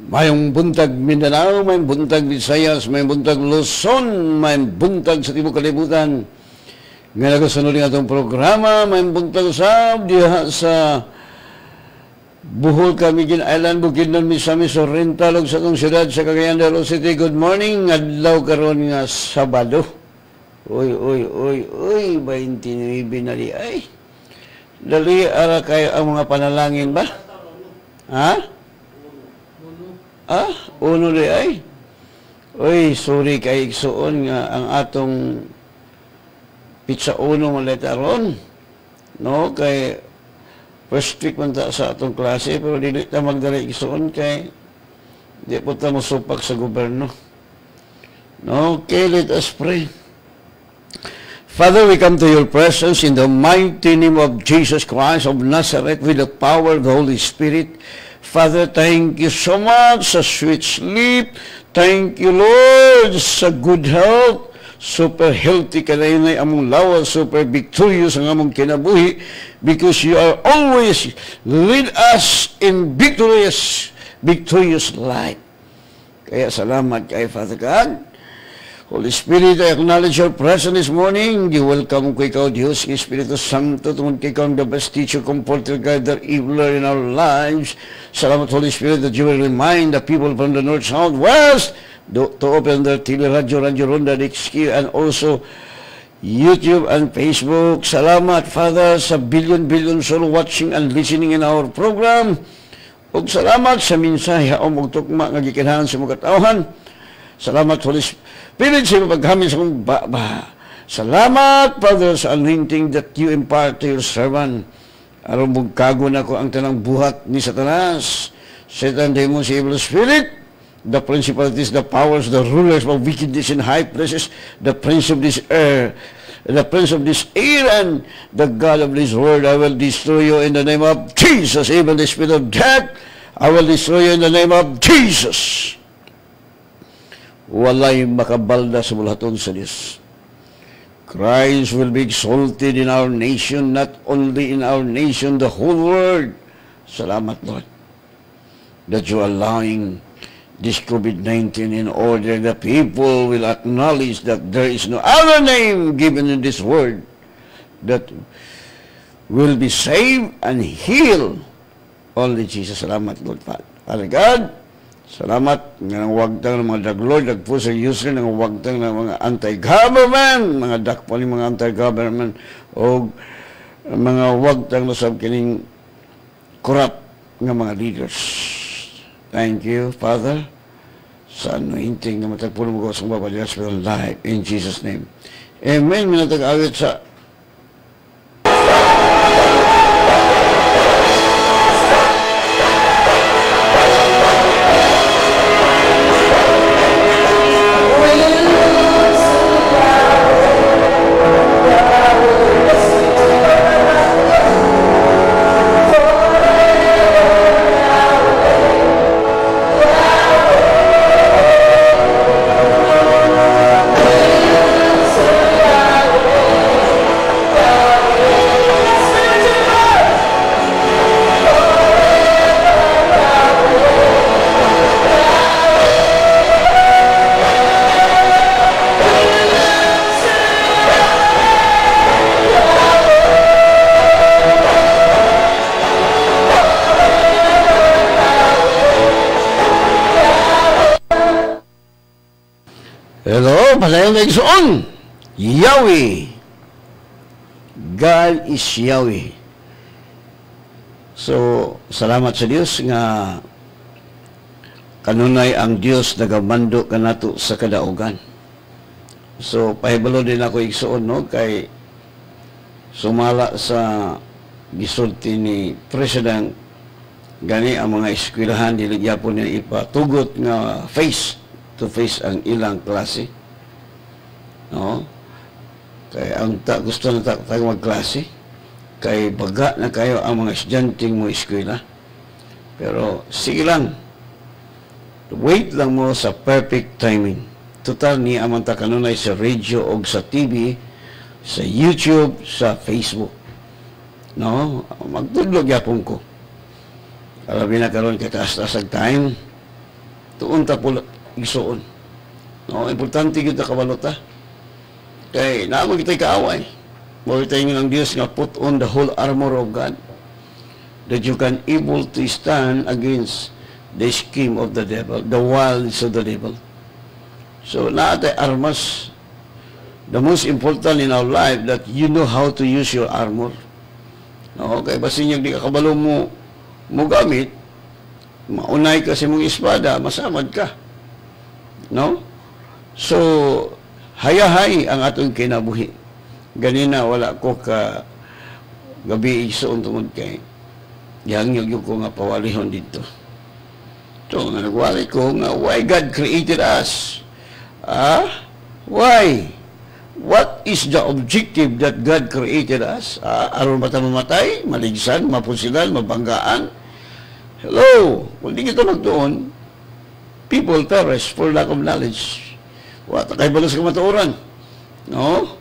Mayong buntag Mindanao, mayong buntag Visayas, mayong buntag Luzon, mayong buntag sa Tibok Kalibutan. Nga nagasunod ng atong programa, mayong buntag sa diha sa Bohol, Camiguin Island, Bukidnon, Misamis, Oriental, sa itong siyudad sa Cagayan de Oro City. Good morning, adlaw karon nga Sabado. Uy, 29 na di ay. Dali, ara kayo ang mga panalangin ba? Ha? Uno di ay. Uy, sorry kay Iksoon nga ang atong pizza uno maleta ron. No, kay first week man ta sa atong klase, pero dili ta magdala Iksoon kay di po ta mosupak sa gobyerno. No, okay, let us pray. Father, we come to your presence in the mighty name of Jesus Christ of Nazareth with the power of the Holy Spirit. Father, thank you so much sa sweet sleep. Thank you, Lord, sa good health. Super healthy ka na yun ay among lawas. Super victorious ang among kinabuhi because you are always lead us in victorious life. Kaya salamat kay Father God. Holy Spirit, I acknowledge your presence this morning. You welcome ko ikaw, Diyos, Espiritu Santo, tungkol kay ikaw ang the best teacher, comforter, guide, evil in our lives. Salamat, Holy Spirit, that you will remind the people from the north, south, west, to open their TV, Radio Ronda, DXQ, and also YouTube and Facebook. Salamat, Father, sa billion soul watching and listening in our program. Ug salamat sa mensahe o mugtukma nga gikinahanglan sa mga katawhan. Salamat, Holy Spirit. Pilit sa paghamit sa kong baba. Salamat, Father, sa anointing that you impart to your servant. Aron bugkago na ko ang tanang buhat ni Satanas. Satan, demons, evil spirit, the principalities, the powers, the rulers of wickedness in high places, the prince of this air, and the God of this world. I will destroy you in the name of Jesus. Even the spirit of death, I will destroy you in the name of Jesus. Walay makabalda sa bulaton sa Diyos. Christ will be exalted in our nation, not only in our nation, the whole world. Salamat, Lord, that you are allowing this COVID-19 in order the people will acknowledge that there is no other name given in this world that will be saved and healed. Only Jesus. Salamat, Lord, Father God. Salamat ng wagtang ng mga daglord, dagpo sa user ng wagtang ng mga anti-government, mga dakpo ng mga anti-government, o mga wagtang na sabkining corrupt ng mga leaders. Thank you, Father, sa anointing na matagpulo mo ko sa mga hospital life, in Jesus' name. Amen. Minatag-awit sa Palayang Iksoon, Yahweh. God is Yahweh. So, salamat sa Diyos nga kanunay ang Diyos nagamando kanato sa kadaugan. So, pahibalo din ako Iksoon, no? Kay sumala sa gisulti ni President gani ang mga eskwelahan dili gyapon niya ipatugot nga face to face ang ilang klase. No? Kay ang gusto na tayo magklase, kay baga na kayo ang mga estudyanteng mo eskwela. Pero sige lang, wait lang mo sa perfect timing. Total ni amang ta kanunay sa radio o sa TV, sa YouTube, sa Facebook. No? Magtudlog yapon ko. Alabi na karon kataas-taas ang time. Tuon ta pula igsuon. No, importante gyud ta kabalo ta. Kay naamo kitay kaaway. Mo tayo ng Dios nga put on the whole armor of God that you can able to stand against the scheme of the devil, the wiles of the devil. So naatay armas. The most important in our life that you know how to use your armor. No, kay basin yung di ka kabalo mo gamit, maunay ka sa mong espada, masamad ka. No? So, hayahay ang atong kinabuhi. Ganina, wala ko ka gabi igsoon tungod kay gihangyag yung ko nga pawalihon dito. So, nga nagwali ko nga, why God created us? Why? What is the objective that God created us? Aron ba tayo mamatay, maligsan, mapusilan, mabanggaan? Hello! Kung di kita magdoon, people perish for lack of knowledge. Wata kayo balas kamatuoran. No?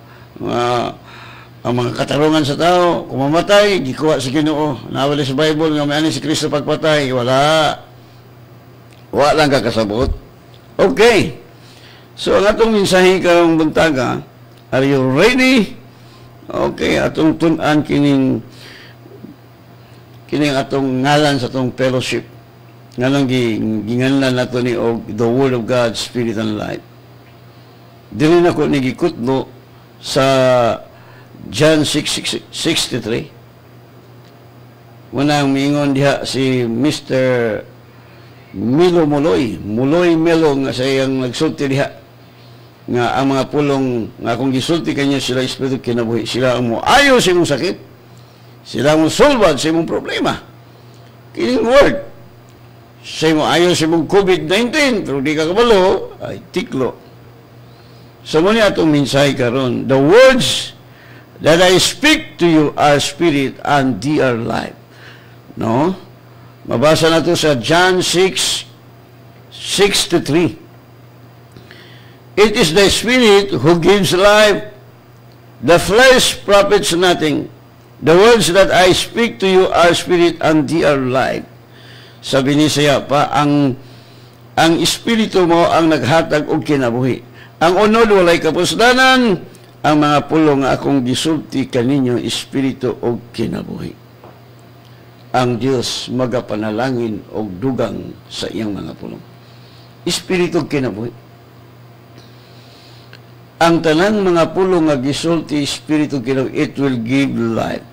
Ang mga katarungan sa tao, kung mamatay, gikuha sa Ginoo. Nawala sa Bible, nga may ani si Kristo pagpatay. Wala. Wala lang kakasabot. Okay. So, ang atong mensahe karong buntaga, are you ready? Okay, atong tun-an kining atong ngalan sa atong fellowship. Nganong ginganlan nato ni og the Word of God, Spirit and Life. Dili na ko nigikutlo sa John 6:63. Munang miingon diha si Mr. Milo Muloy Melo nga sayang nagsulti diha nga ang mga pulong nga kung gisulti kanya sila espiritu kinabuhi, sila ang mo ayo sa imong sakit, sila ang mo solvad sa imong problema. Kining word sa imong ayo sa imong COVID-19 pero di ka kabalo ay tiklo. So muna atong mensahe karon, the words that I speak to you are spirit and they are life. No? Mabasa na to sa John 6:63. It is the Spirit who gives life. The flesh profits nothing. The words that I speak to you are spirit and they are life. Sabi ni siya pa, ang espiritu mo ang naghatag og kinabuhi. Ang unod walay kapusdanan, ang mga pulong nga akong gisulti kaninyo espiritu og kinabuhi. Ang Dios magapanalangin og dugang sa iyang mga pulong. Espiritu og kinabuhi. Ang tanang mga pulong nga gisulti espiritu kinabuhi, it will give life.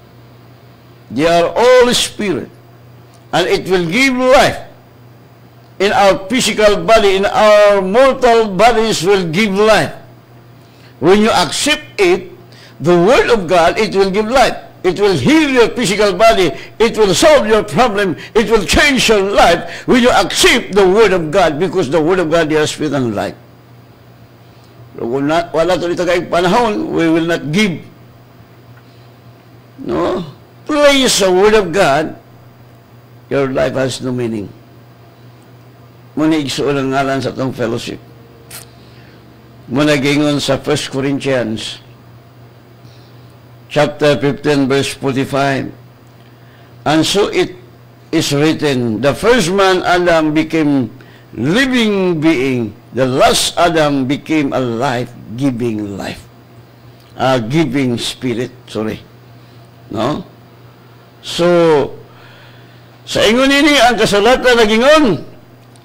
They are all spirit, and it will give life. In our physical body, in our mortal bodies will give life. When you accept it, the Word of God, it will give life. It will heal your physical body. It will solve your problem. It will change your life when you accept the Word of God, because the Word of God is spirit and life. Wala ito dito kayong panahon, we will not give. No? Place the Word of God, your life has no meaning. Muna igsuon ang ngalan sa itong fellowship. Muna gingon sa 1 Corinthians chapter 15 verse 45. And so it is written, the first man Adam became living being, the last Adam became a life-giving life. Giving spirit, sorry. No? So, sa ingon ini ang kasalatan nagingon,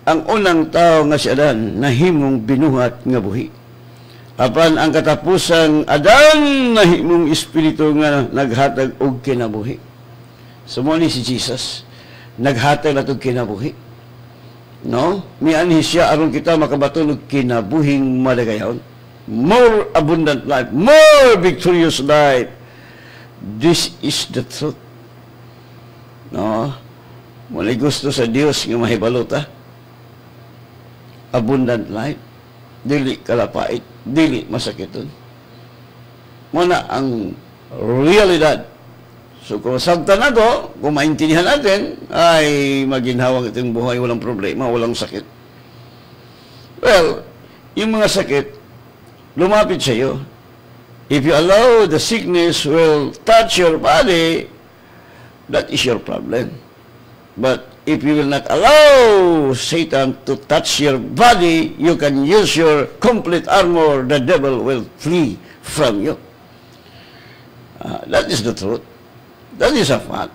ang unang tao nga si Adan nahimong binuhat nga buhi. Apan ang katapusan Adan nahimong espiritu nga naghatag og kinabuhi. Sumo ni si Jesus naghatag natog kinabuhi. No? Mianhi siya aron kita makabaton og kinabuhing madagayon. More abundant life, more victorious life. This is the truth. No? Walay gusto sa Dios nga mahibalo ta. Abundant life, dili kalapait, dili masakiton. Muna ang realidad. So kung sabta na to, kung maintindihan natin, ay maginhawang itong buhay, walang problema, walang sakit. Well, yung mga sakit, lumapit sa iyo. If you allow the sickness will touch your body, that is your problem. But if you will not allow Satan to touch your body, you can use your complete armor, the devil will flee from you. That is the truth. That is a fact.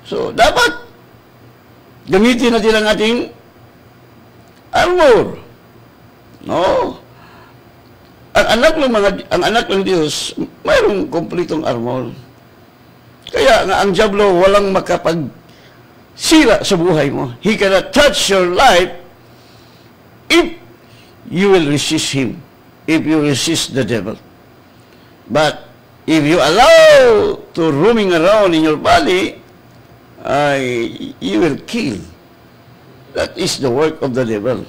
So, dapat gamitin natin ang ating armor. No? Ang anak ng Diyos, mayroong kumpletong armor. Kaya nga ang diablo walang makapagsira sa buhay mo. He cannot touch your life if you will resist him. If you resist the devil. But if you allow to roaming around in your body, you will kill. That is the work of the devil.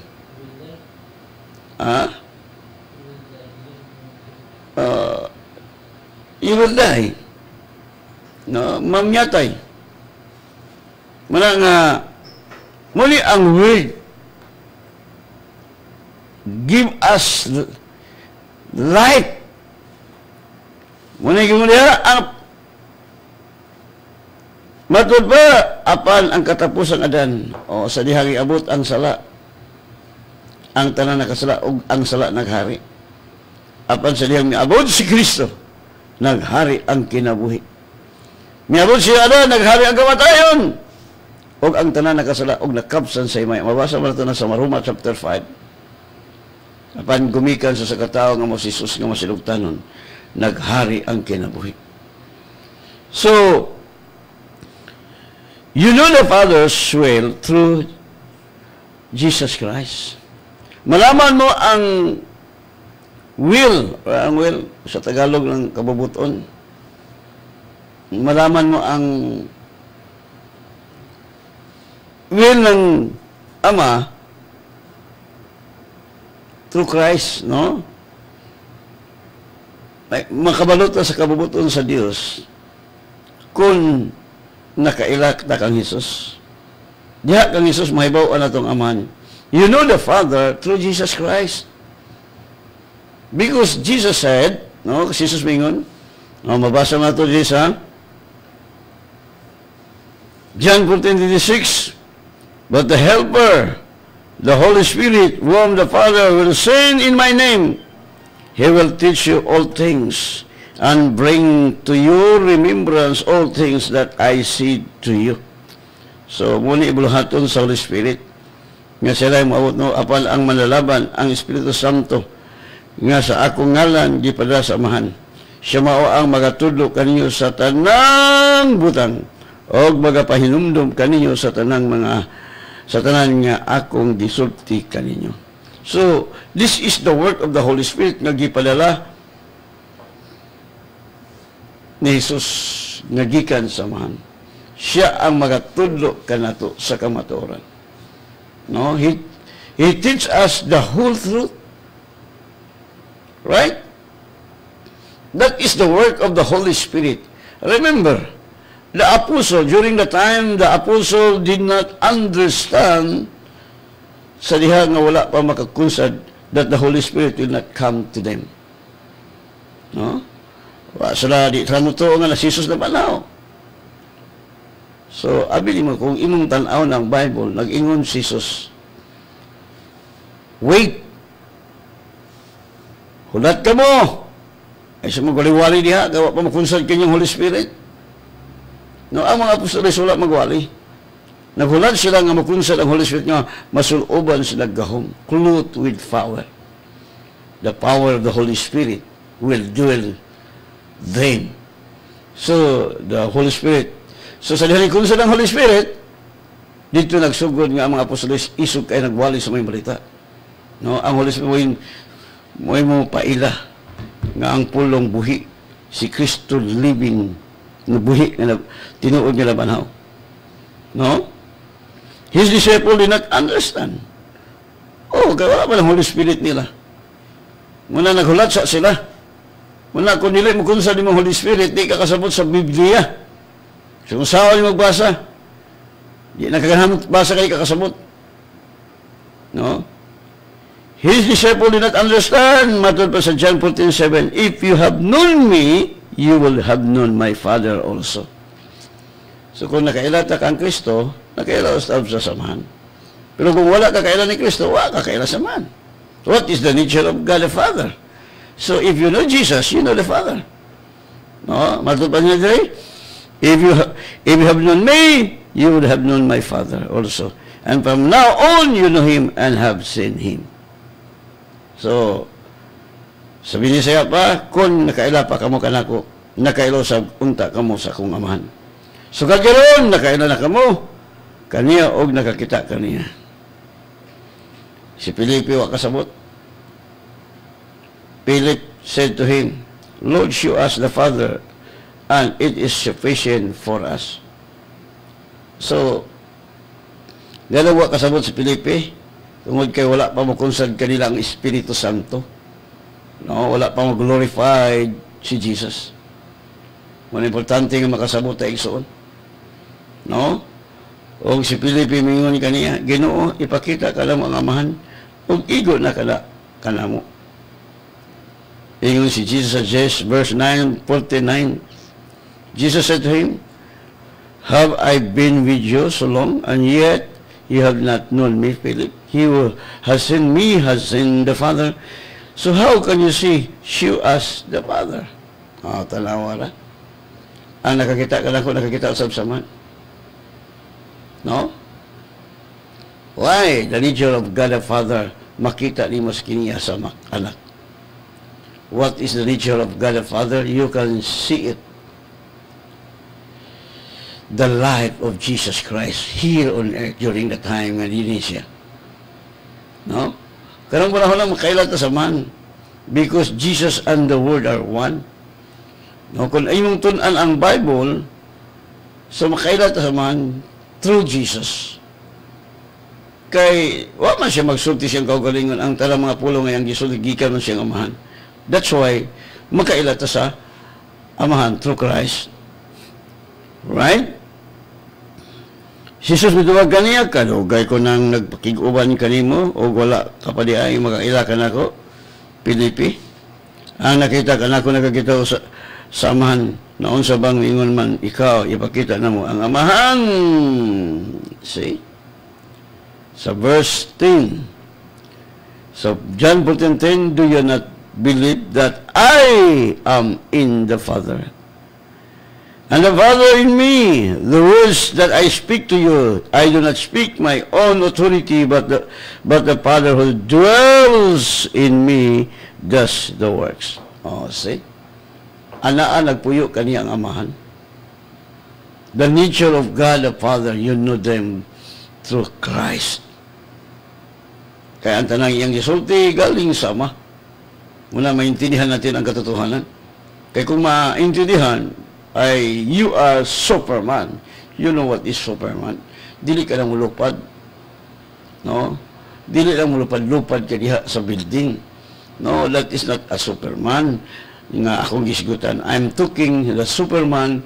You will die. No, mamyatay. Muna nga, muli ang word, give us life. Muna yung ang matod ba apan ang katapusang adan o sa dihang abot ang sala, ang tanan nakasala ug ang sala naghari. Apan sa dihang miabot si Kristo, naghari ang kinabuhi. Miabot siya naghari ang kamatayon. Og ang tanan nakasala og nakapsan sa imay. Mabasa man ito na sa Maruma chapter 5. Apan gumikan sa katao nga mo si Jesus nga masilugtanon, naghari ang kinabuhi. So, you know the Father's will through Jesus Christ. Malaman mo ang will sa Tagalog ng kabubuton. Malaman mo ang will ng Ama through Christ, no? Makabalot na sa kabubuton sa Dios kung nakailak na kang Jesus. Diha kang Jesus mahibaw na itong Aman. You know the Father through Jesus Christ. Because Jesus said, no, Jesus mingon, no, mabasa na ito dito sa John 14:26, but the Helper, the Holy Spirit, whom the Father will send in my name, He will teach you all things and bring to your remembrance all things that I said to you. So, muna ibuluhaton sa Holy Spirit, nga sila yung maabot no, apal ang manlalaban, ang Espiritu Santo, nga sa akong ngalan, di pada sa amahan. Siya mao ang magatudlo kaninyo sa tanang butang, o magapahinumdum kaninyo sa tanang nga akong disulti kaninyo. So, this is the work of the Holy Spirit nga gipadala ni Jesus nga gikan sa amahan. Siya ang magatudlo kanato sa kamatuoran. No, he teach us the whole truth. Right? That is the work of the Holy Spirit. Remember, the apostle, during the time the apostle did not understand sa diha nga wala pa makakunsad that the Holy Spirit will not come to them. No? Wa sila di tramuto nga na si Jesus na banaw. So, abili mo, kung imong tanaw ng Bible, nag-ingon si Jesus, wait, hulat ka mo. Ay sa magwali-wali diha, gawa pa makunsad kanyang Holy Spirit. No, ang mga apostoles wala magwali. Naghulat sila nga makunsad ang Holy Spirit nga masuloban sila gahom, clothed with power. The power of the Holy Spirit will dwell them. So, the Holy Spirit, so sa dihan kunsad ang Holy Spirit, dito nagsugod nga ang mga apostoles isog kay nagwali sa may balita. No, ang Holy Spirit mo paila nga ang pulong buhi si Kristo living na buhi nga tinuod nga labanhaw. No? His disciple did not understand. Oh, kaya wala Holy Spirit nila. Muna naghulat sa sila. Muna kung nila mo kung sa di mo Holy Spirit, di ka kasabot sa Biblia. So kung saan mo magbasa, di nakagahamot basa kayo kakasabot. No? His disciple did not understand. Matod pa sa John 14:7, if you have known me, you will have known my Father also. So kung nakailata ka ang Kristo, Nakaila usab sa samahan. Pero kung wala ka kaila ni Kristo, wala ka kaila samahan. What is the nature of God the Father? So if you know Jesus, you know the Father. No, matupad niya diri. If you have known me, you would have known my Father also. And from now on, you know Him and have seen Him. So, sabi niya saya pa, kung nakaila pa kamo kanako, nakailo sa unta kamo sa akong amahan. So kagaron, nakaila na kamo, kaniya og nakakita kaniya. Si Felipe wa kasabot. Philip said to him, Lord, show us the Father, and it is sufficient for us. So, dalawa kasabot si Felipe, tungod kay wala pa mo konsad kanila ang Espiritu Santo. No, wala pa mo glorified si Jesus. Mga importante nga makasabot ay igsoon. No? O si Felipe mingon kaniya, Ginoo, ipakita ka lang ang amahan, o igo na kala kanamo. Ingon si Jesus sa verse 9:49. Jesus said to him, Have I been with you so long, and yet you have not known me, Philip? He who has seen me has seen the Father. So how can you say, show us the Father? Tanawa na. Ang nakakita ka lang ko, nakakita sa saman. No? Why? The nature of God the Father, makita ni mas kiniya sa anak. What is the nature of God the Father? You can see it. The life of Jesus Christ here on earth during the time when he siya. No? Karang panahon lang makailan ta sa man. Because Jesus and the Word are one. No? Kung imong tun-an ang Bible, so makailan ta sa man through Jesus. Kay, wa man siya magsulti siyang kaugalingon ang talang mga pulong ngayang gisulti, gikan man siyang amahan. That's why, makailan ta sa amahan through Christ. Right? Jesus mituwag kaniya, kalugay ko nang nagpakiguban kanimo, o wala kapadi ay makaila ka na ko, Pilipi. Ang nakita ka na ko, nakakita ko sa amahan, naon sa bang ingon man, ikaw, ipakita na mo ang amahan. See? Sa verse 10. So, John 14:10, do you not believe that I am in the Father, and the Father in me? The words that I speak to you, I do not speak my own authority, but the Father who dwells in me does the works. Oh, see? Anaan nagpuyo kaniya ang amahan. The nature of God the Father, you know them through Christ. Kaya ang tanang iyang gisulti galing sa Ama. Muna maintindihan natin ang katotohanan. Kaya kung maintindihan, ay you are Superman. You know what is Superman? Dili ka lang mulupad. No? Dili lang mulupad-lupad ka diha sa building. No, that is not a Superman. Nga akong gisgutan, I'm talking the Superman,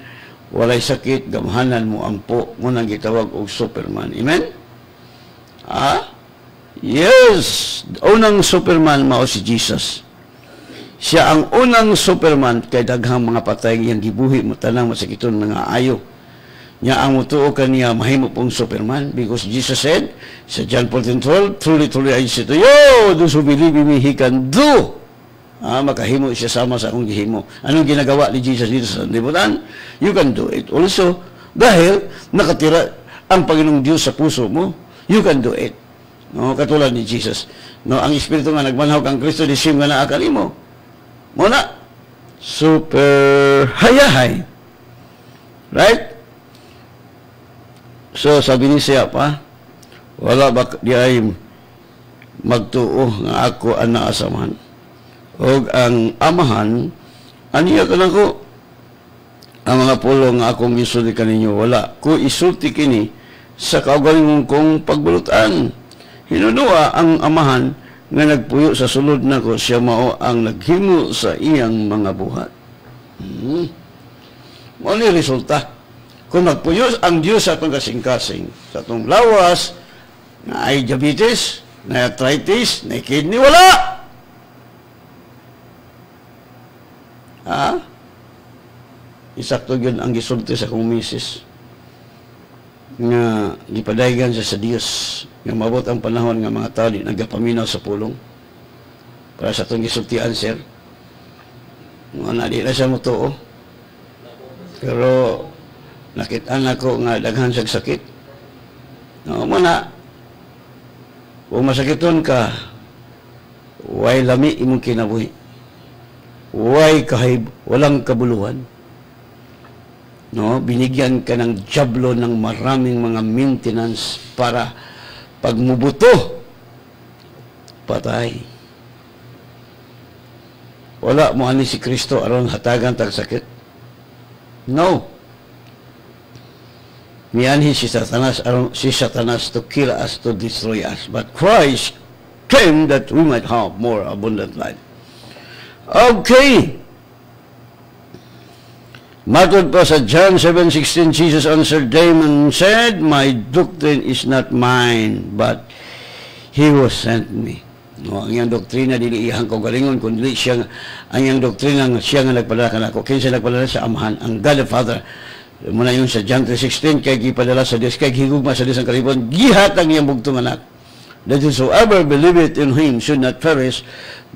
walay sakit, gamhanan mo ampo, munang gitawag og Superman. Amen? Yes! Unang Superman mao si Jesus. Siya ang unang Superman kay daghang mga patay yang gibuhi mo tanang masakiton mga ayo. Nya ang mutuo kaniya mahimo pong Superman because Jesus said sa John 14:12, truly I say to you, those who believe in me, he can do. Makahimo siya sama sa akong gihimo. Anong ginagawa ni Jesus dito sa libutan? You can do it also dahil nakatira ang Panginoong Diyos sa puso mo. You can do it. No, katulad ni Jesus. No, ang Espiritu nga nagmanhaw kang Kristo di sim nga naa kanimo. Muna, super hayahay. Right? So, sabi ni siya pa, wala ba di ay magtuo nga ako ang naasamahan. O ang amahan, aniya ka lang ko, ang mga pulong nga akong isulti kaninyo, wala. Ko isulti kini sa kaugalingon kong pagbulutan. Hinunua ang amahan nga nagpuyo sa sulod na ko, siya mao ang naghimo sa iyang mga buhat. Ano yung resulta? Kung magpuyo ang Diyos sa itong kasing-kasing, sa itong lawas, na ay diabetes, na arthritis, na kidney, wala! Isakto yun ang gisulti sa kong misis. nga gipadaygan sa Dios nga mabot ang panahon nga mga tao di nagapaminaw sa pulong para sa itong gisultian, sir. Nga di na siya mutuo. Pero nakitaan ako nga daghan siyang sakit. No, muna, kung masakiton ka, way lami imong kinabuhi. Way kahib, walang kabuluhan. No, binigyan ka ng jablo ng maraming mga maintenance para pag mubuto, patay. Wala mo ani si Kristo aron hatagan tag sakit. No. Mianhi si Satanas to kill us, to destroy us. But Christ came that we might have more abundant life. Okay. Matod pa sa John 7:16, Jesus answered them and said, "My doctrine is not mine, but He who sent me." No, ang iyang doktrina dili iyang kaugalingon kundi siya ang iyang doktrina nga siya nga nagpadala kanako. Kinsa nagpadala sa Amahan, ang God the Father. Muna yun sa John 3:16, kay gipadala sa Dios, kay higugma sa Dios ang kalibon, gihatag iyang bugtong anak. That whosoever believeth in Him should not perish,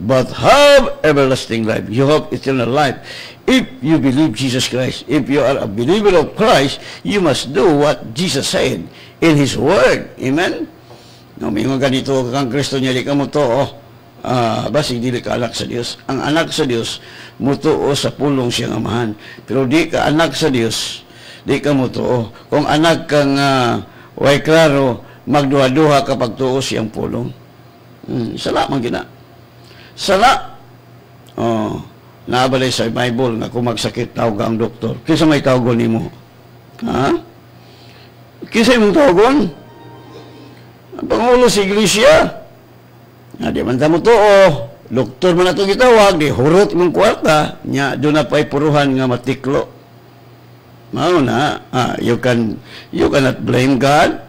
but have everlasting life. You have eternal life. If you believe Jesus Christ, if you are a believer of Christ, you must do what Jesus said in His Word. Amen? No, may mga ganito kang Kristo niya, di ka mo to, basig dili ka anak sa Dios. Ang anak sa Dios, mutuo sa pulong siyang amahan. Pero di ka anak sa Dios, di ka mutuo. Kung anak kang way klaro, magduha-duha kapag tuo siyang pulong. Sala man gina. Sala. Naabalay sa Bible nga kung magsakit, tawag ang doktor. Kinsa may tawagon nimo? Ha? Kinsa imong tawagon? Ang Pangulo sa Iglesia. Di man tamo to, doktor man nato gitawag, di hurot imong kwarta, nya doon na pa'y puruhan nga matiklo. Mao na, you cannot blame God.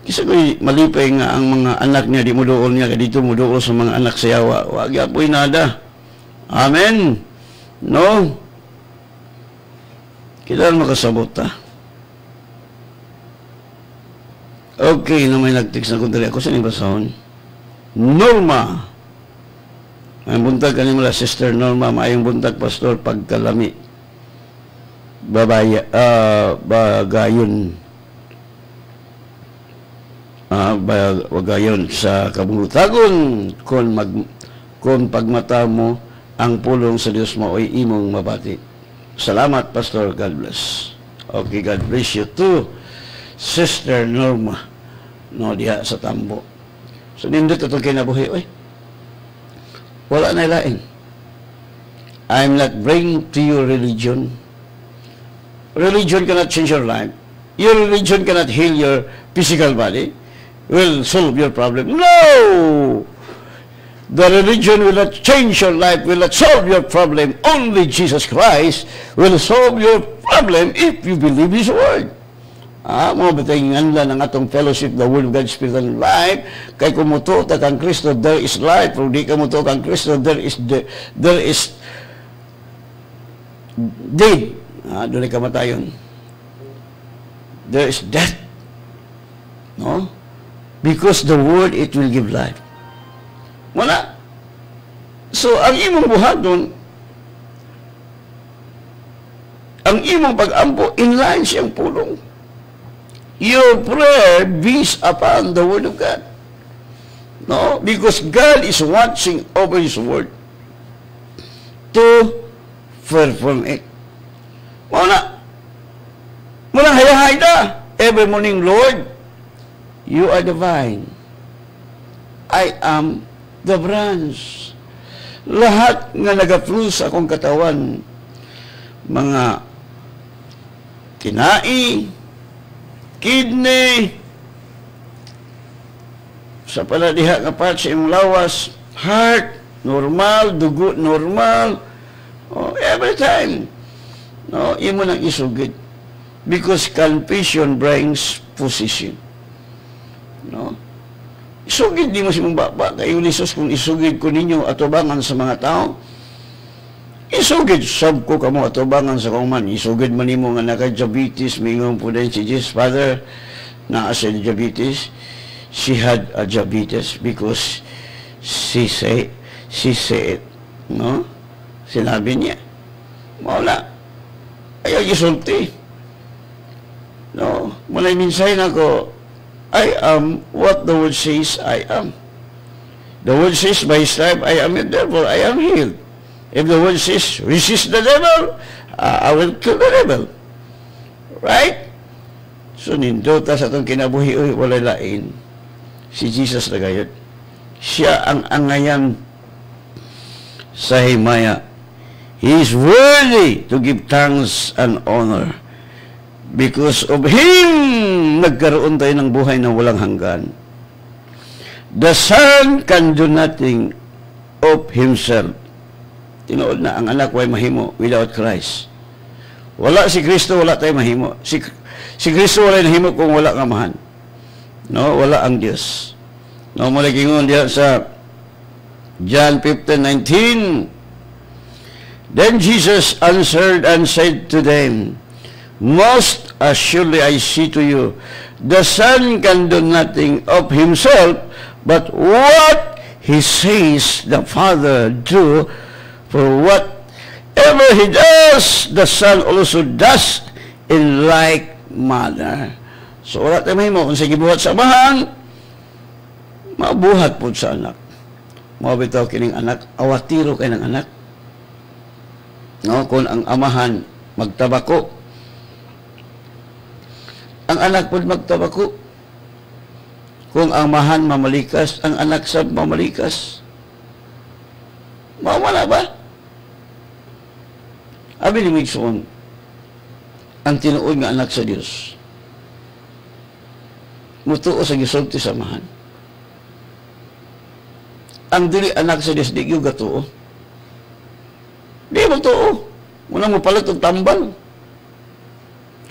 Kisa ko'y malipay nga ang mga anak niya, di mo doon niya, dito mo doon sa mga anak sa yawa. Wag yapoy nada. Amen. No? Kailan makasabot ta? Okay, na may nag-text na kundali ako sa basahon. Norma. May buntag ka nila, Sister Norma. Maayong buntag, Pastor, pagkalami. Bagayon. Bagayon sa kabulutagon. Kung pagmata mo, ang pulong sa Diyos mo ay imong mabati. Salamat, Pastor. God bless. Okay, God bless you too, Sister Norma. No, diha sa Tambo. So, nindot itong kinabuhi. Oy, wala na ilain. I'm not bringing to you religion. Religion cannot change your life. Your religion cannot heal your physical body. Will solve your problem. No! The religion will not change your life, will not solve your problem. Only Jesus Christ will solve your problem if you believe His Word. Mga batingan lang ng atong fellowship, the Word of God, Spirit and Life. Kay kumuto ta kang Kristo, there is life. Kung di kumuto kang Kristo, there is dead. Doon ay kamatayon. There is death. No? Because the Word, it will give life. Wala. So, ang imong buhaton, ang imong pag-ampo, inline siyang pulong. Your prayer based upon the Word of God. No? Because God is watching over His Word to perform it. Wala. Walang hayahayda. Every morning, Lord, You are the vine. I am the branch. Lahat nga nag-flow sa akong katawan, mga kinai, kidney, sa paladiha nga part sa imong lawas, heart, normal, dugo, normal, every time. No, imo nang isugid. Because confession brings position. No? Isugid di mo si mong baba, kayo ni Jesus, kung isugid ko ninyo atubangan sa mga tao, Isugid sab ko kamo atubangan sa kong man. Isugid man nimo nga naka-diabetes, mingon po din si Jesus, Father, na sa diabetes. She had a diabetes because she said it. No? Sinabi niya. Mawala. Ayaw gisulti. No? Mulay minsay na ko, I am what the word says I am. The word says, by his stripe I am healed, therefore I am healed. If the word says, resist the devil, I will kill the devil. Right? So, nindota sa itong kinabuhi, wala lain. Si Jesus na gayod. Siya ang angayan sa himaya. He is worthy to give thanks and honor. Because of Him, nagkaroon tayo ng buhay na walang hanggan. The Son can do nothing of Himself. Tinuod na, ang anak way mahimo without Christ. Wala si Kristo, wala tayo mahimo. Si Kristo wala nahimo kung wala kamahan. No, wala ang Diyos. No, mula kingon diya sa John 15:19. Then Jesus answered and said to them, most assuredly I say to you, the Son can do nothing of Himself, but what He says the Father do. For whatever He does, the Son also does in like manner. So, wala tayo mahimo. Kung sige buhat sa amahan, mabuhat po sa anak. Mabitaw kining anak, awatiro kayo ng anak. No? Kung ang amahan magtabako, ang anak po magtabako. Kung ang amahan mamalikas, ang anak sab mamalikas. Mawala ba? Abi ni Migsoon, ang tinuod nga anak sa Diyos, mutuo sa gisulti sa amahan. Ang dili anak sa Diyos, di yung gatuo. Di mo tuo. Muna mo palit ang tambal.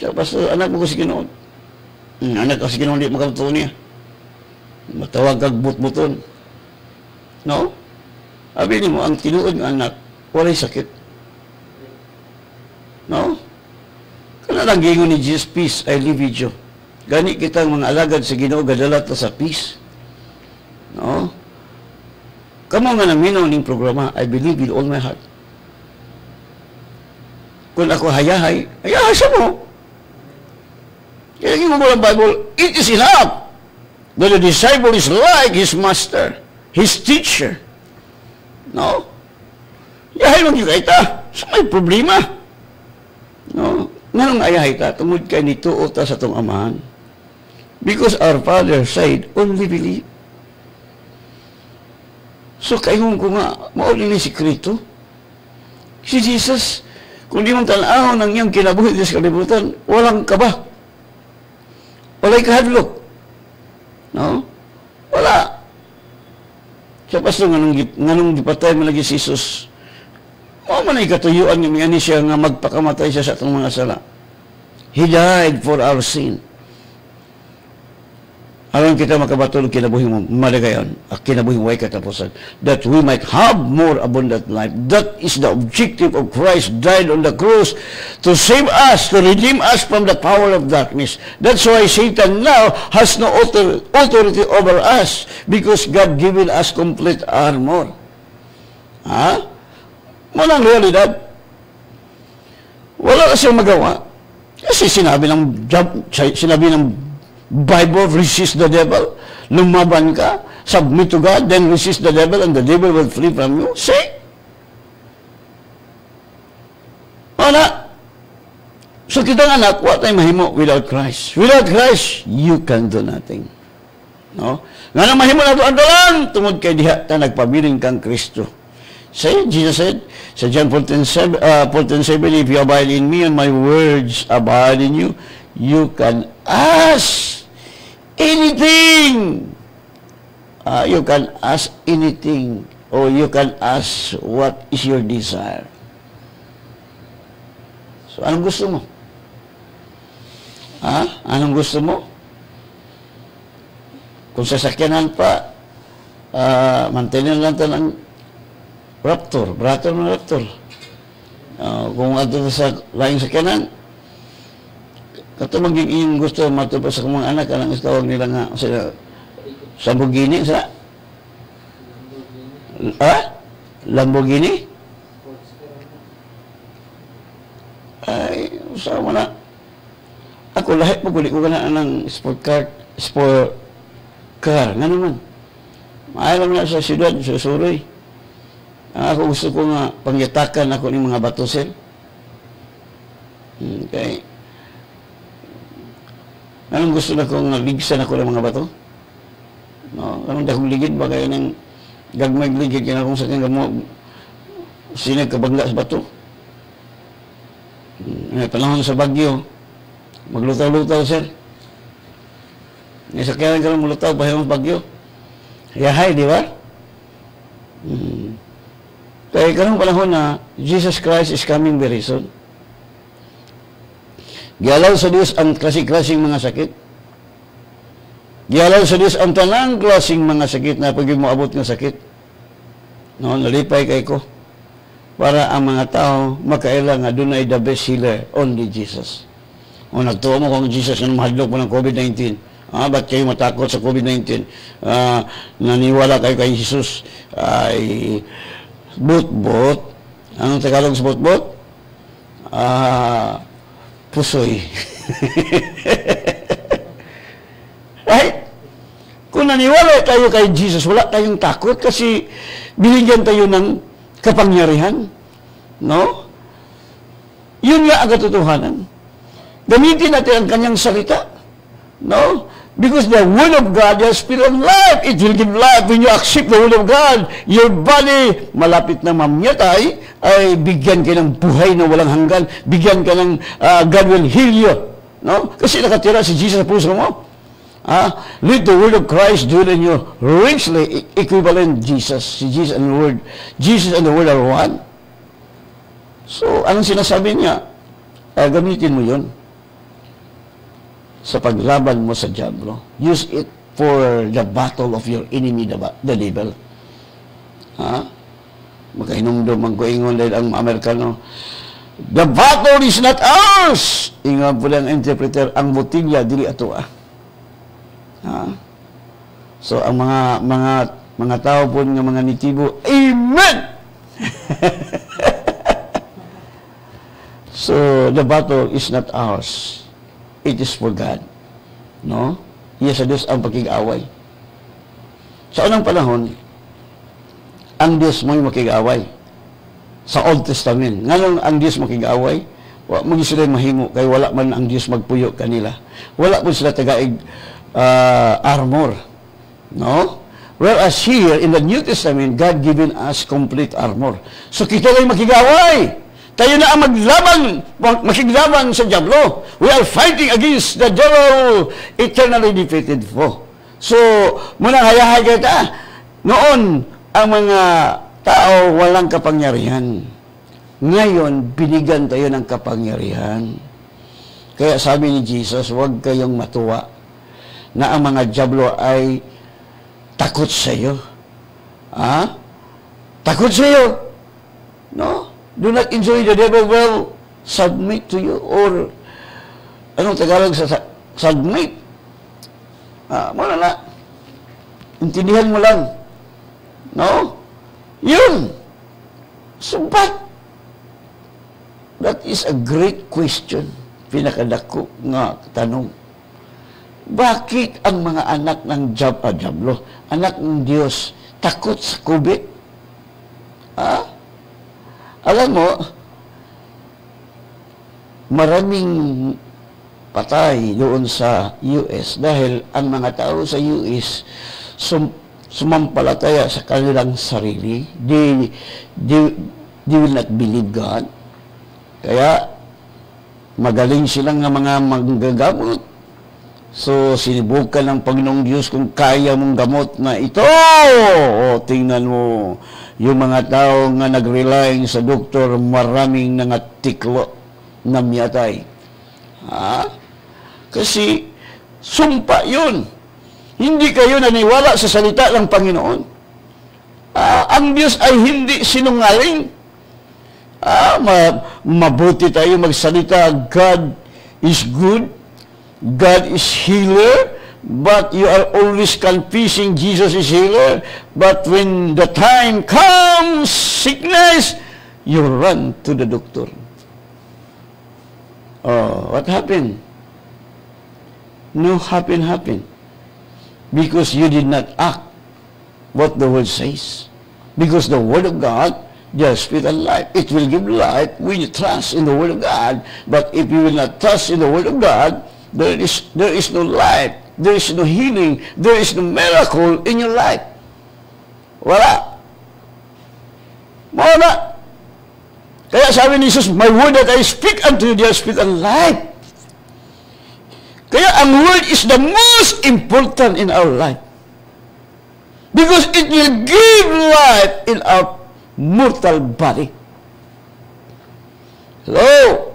Siya, basta anak mo ko si Ginoon. Anak ko si Ginoon, di makatuo niya. Matawag kag but-buton. No? Abi ni mo, ang tinuod nga anak, walay sakit. No? Kana lang gingon ni Jesus, peace, I live with you. Gani kitang mga alagad sa Ginoo, gadala ta sa peace. No? Kamo nga naminaw ning programa, I believe with all my heart. Kung ako hayahay, hayahay sa mo. Kaya gingon mo ng Bible, it is enough that the disciple is like his master, his teacher. No? Yahay lang yung kaita. Sa may problema. No? Nanong ayahay ta, tungod kay nituo ta sa itong amahan. Because our Father said, only believe. So, kaingon ko nga, mauli ni si Kristo. Si Jesus, kung di mong tanaw ng iyang kinabuhi sa kalibutan, walang kaba. Wala'y kahadlok. No? Wala. Siya pasto, nganong gipatay mo lagi si Jesus. O man ay katuyuan niya, may siya nga magpakamatay siya sa itong mga sala. He died for our sin. Alam kita makabatulog kinabuhi mo, malagayon, kinabuhi mo ay katapusan, that we might have more abundant life. That is the objective of Christ died on the cross to save us, to redeem us from the power of darkness. That's why Satan now has no authority over us, because God given us complete armor. Ha? Walang realidad. Wala kasi magawa. Kasi sinabi ng Bible, resist the devil. Lumaban ka, submit to God, then resist the devil, and the devil will flee from you. See? Wala. So kitang anak, what ay mahimo without Christ? Without Christ, you can do nothing. No? Nga nang mahimo na ito, andalan, tungod kay diha ta nagpabiling kang Kristo. Say, Jesus said, sa John 14:7, if you abide in me and my words abide in you, you can ask anything. You can ask anything, or you can ask what is your desire. So, anong gusto mo? Anong gusto mo? Kung sasakyanan pa, mantenan lang ito ng Raptor, ng Raptor. Kung ato sa laing sakyanan, kato magiging gusto mato pa sa mga anak, anang tawag nila nga sa Lamborghini, sa? Lamborghini? Ay, usama na. Ako, lahat mo, kulit ko ka na ng sport car. Nga naman. Maalam na sa siyudad, sa Suroy. Ako gusto ko nga pangyatakan ako ng mga batosel. Okay. Anong gusto na kong ligsan ako ng mga bato? No, anong dakong ligid ba kayo ng gagmay ligid kaya akong sakang gamo sinag kabangga sa bato? Panahon sa Bagyo, maglutaw-lutaw, sir. Sakyanan ka lang maglutaw, bahay mo sa Bagyo. Yahay, di ba? Kaya kanong panahon na Jesus Christ is coming very soon. Gialaw sa Diyos ang klaseng-klaseng mga sakit. Gialaw sa Diyos ang tanang klaseng mga sakit na pag moabot ng sakit. No, nalipay kay ko. Para ang mga tao makailang nga doon ay the best healer, only Jesus. O nagtuwa mo kung Jesus na mahadlok mo ng COVID-19. Ba't kayo matakot sa COVID-19? Naniwala kayo kay Jesus ay bot-bot. Anong Tagalog sa bot-bot? Pusoy. Right? Kung naniwala tayo kay Jesus, wala tayong takot kasi binigyan tayo ng kapangyarihan. No? Yun nga ang katotohanan. Gamitin natin ang kanyang salita. No? Because the Word of God, the Spirit of life, it will give life. When you accept the Word of God, your body, malapit na mamyatay, ay bigyan ka ng buhay na walang hanggan. Bigyan ka ng God will heal you. No? Kasi nakatira si Jesus sa puso mo. Let the Word of Christ dwell in you. Richly equivalent Jesus. Si Jesus and the Word. Jesus and the Word are one. So, anong sinasabi niya? Gamitin mo yun sa paglaban mo sa diablo. Use it for the battle of your enemy, the devil. Makainumdum ang kuingon dahil ang Amerikano, the battle is not ours! Ingat po lang interpreter, ang botilya, dili ato So, ang mga tao po ng mga nitibo, Amen! So, the battle is not ours. It is for God. No? Iya sa Diyos ang pakig-away. Sa unang panahon, ang Diyos mo'y makig-away. Sa Old Testament. Ngayon ang Diyos makig-away, wala sila mahimo, kaya wala man ang Diyos magpuyo kanila. Wala po sila tagaig armor. No? Whereas here, in the New Testament, God given us complete armor. So kita lang makig-away. Tayo na ang makiglaban sa diablo. We are fighting against the devil, eternally defeated foe. So, muna hayahay kita, noon, ang mga tao walang kapangyarihan. Ngayon, binigyan tayo ng kapangyarihan. Kaya sabi ni Jesus, huwag kayong matuwa na ang mga diablo ay takot sa iyo. Takot sa iyo. No? Do not enjoy the devil will submit to you or anong Tagalog sa submit? Muna na. Intindihan mo lang. No? Yun. So, but that is a great question. Pinakadako nga tanong. Bakit ang mga anak ng diablo, anak ng Diyos, takot sa COVID? Alam mo, maraming patay doon sa US dahil ang mga tao sa US sumampalataya sa kanilang sarili. They will not believe God. Kaya, magaling silang mga manggagamot. So, sinibukan ng Panginoong Diyos kung kaya mong gamot na ito. Tingnan mo, yung mga tao nga nag-rely sa doktor, maraming nangatiklo na miyatay. Kasi, sumpa yun. Hindi kayo naniwala sa salita ng Panginoon. Ang Diyos ay hindi sinungaling. Mabuti tayo magsalita, God is good, God is healer, but you are always confusing Jesus is healer. But when the time comes, sickness, you run to the doctor. Oh, what happened? No happen. Because you did not act what the word says. Because the word of God, just spirit and life. It will give life when you trust in the word of God. But if you will not trust in the word of God, there is no life, there is no healing, there is no miracle in your life. Wala. Wala. Kaya sabi ni Jesus, my word that I speak unto you, they are spirit and life. Kaya ang word is the most important in our life. Because it will give life in our mortal body. Hello?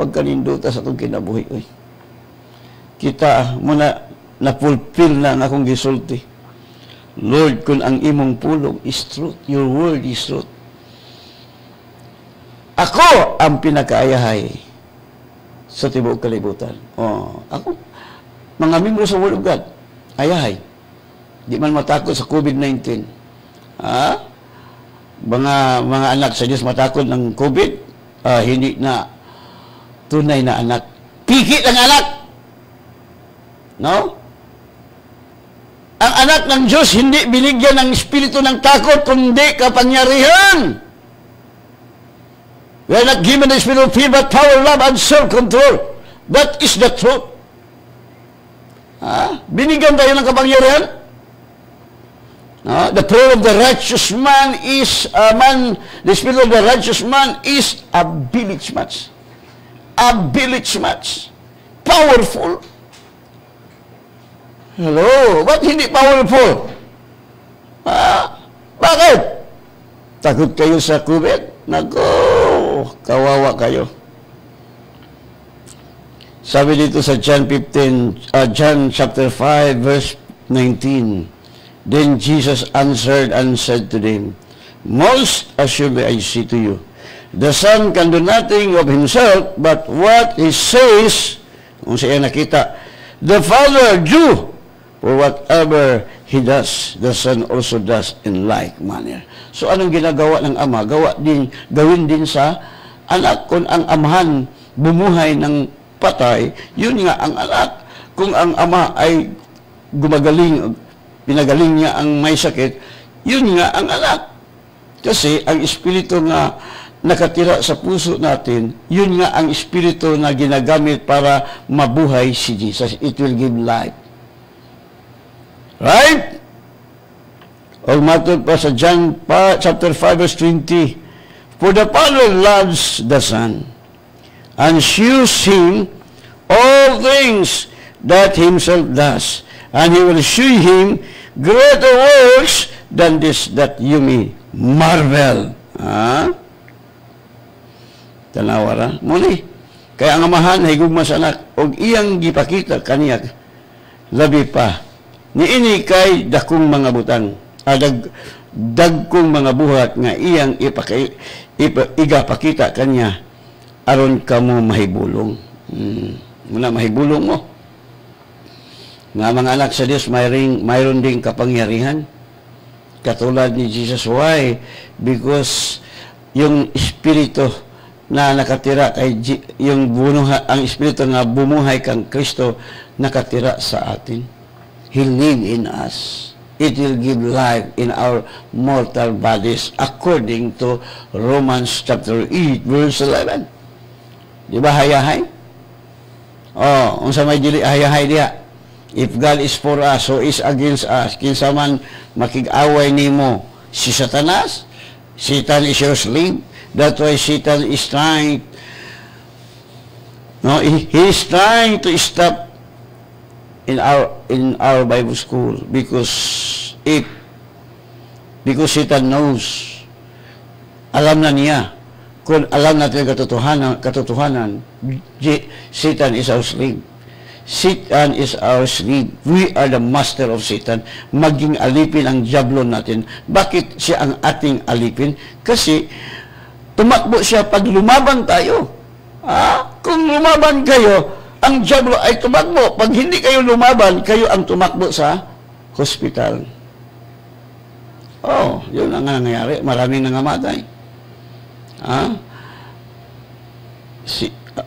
Pagkaninduta sa itong kinabuhi. Oy. Kita muna na-fulfill na akong gisulti. Lord, kung ang imong pulong is truth, your word is truth. Ako ang pinakaayahay sa tibuok kalibutan. Ako, mga membro sa Word of God, ayahay. Di man matakot sa COVID-19. Mga anak sa Diyos matakot ng COVID, hindi na tunay na anak. Pikit ang anak! No? Ang anak ng Diyos hindi binigyan ng espiritu ng takot, kundi kapangyarihan. We are not given the spirit of fear, but power, love, and self-control. That is the truth. Binigyan tayo ng kapangyarihan. The prayer of the righteous man is the spirit of the righteous man is a village match. A village match. Powerful. Hello? Ba't hindi powerful? Bakit? Takot kayo sa COVID? Nako, kawawa kayo. Sabi dito sa John chapter 5, verse 19. Then Jesus answered and said to them, most assuredly I say to you, the Son can do nothing of himself, but what he says, kung siya nakita, the Father do, for whatever he does, the Son also does in like manner. So anong ginagawa ng Ama? Gawin din sa anak. Kung ang amahan bumuhay ng patay, yun nga ang anak. Kung ang ama ay gumagaling, pinagaling niya ang may sakit, yun nga ang anak. Kasi ang espiritu na nakatira sa puso natin, yun nga ang espiritu na ginagamit para mabuhay si Jesus. It will give life. Right? O matod pa sa John chapter 5 verse 20. For the Father loves the Son, and shews him all things that himself does, and he will shew him greater works than this, that you may marvel. Tanawara. Muli. Kaya ang amahan, higugma sa anak, og iyang gipakita kaniya, labi pa. Niini kay dakong mga butang. Dagkong mga buhat nga iyang igapakita kanya aron kamo mahibulong. Muna mahibulong mo. Nga mga anak sa Diyos, mayroon ding kapangyarihan. Katulad ni Jesus. Why? Because yung espiritu na nakatira kay ang espiritu na bumuhay kang Kristo nakatira sa atin. He live in us. It will give life in our mortal bodies according to Romans chapter 8 verse 11. Di ba hayahay? Unsa may dili hayahay diha? If God is for us, who is against us? Kinsa man makig-away nimo? Si Satanas? Satan is your slave. That's why Satan is trying. He is trying to stop in our Bible school because Satan knows, alam na niya, kung alam natin katotohanan, Satan is our slave. Satan is our slave. We are the master of Satan. Maging alipin ang diablo natin. Bakit siya ang ating alipin? Kasi tumakbo siya pag lumaban tayo. Kung lumaban kayo, ang diablo ay tumakbo. Pag hindi kayo lumaban, kayo ang tumakbo sa hospital. Yun ang nangyayari. Maraming nangamatay.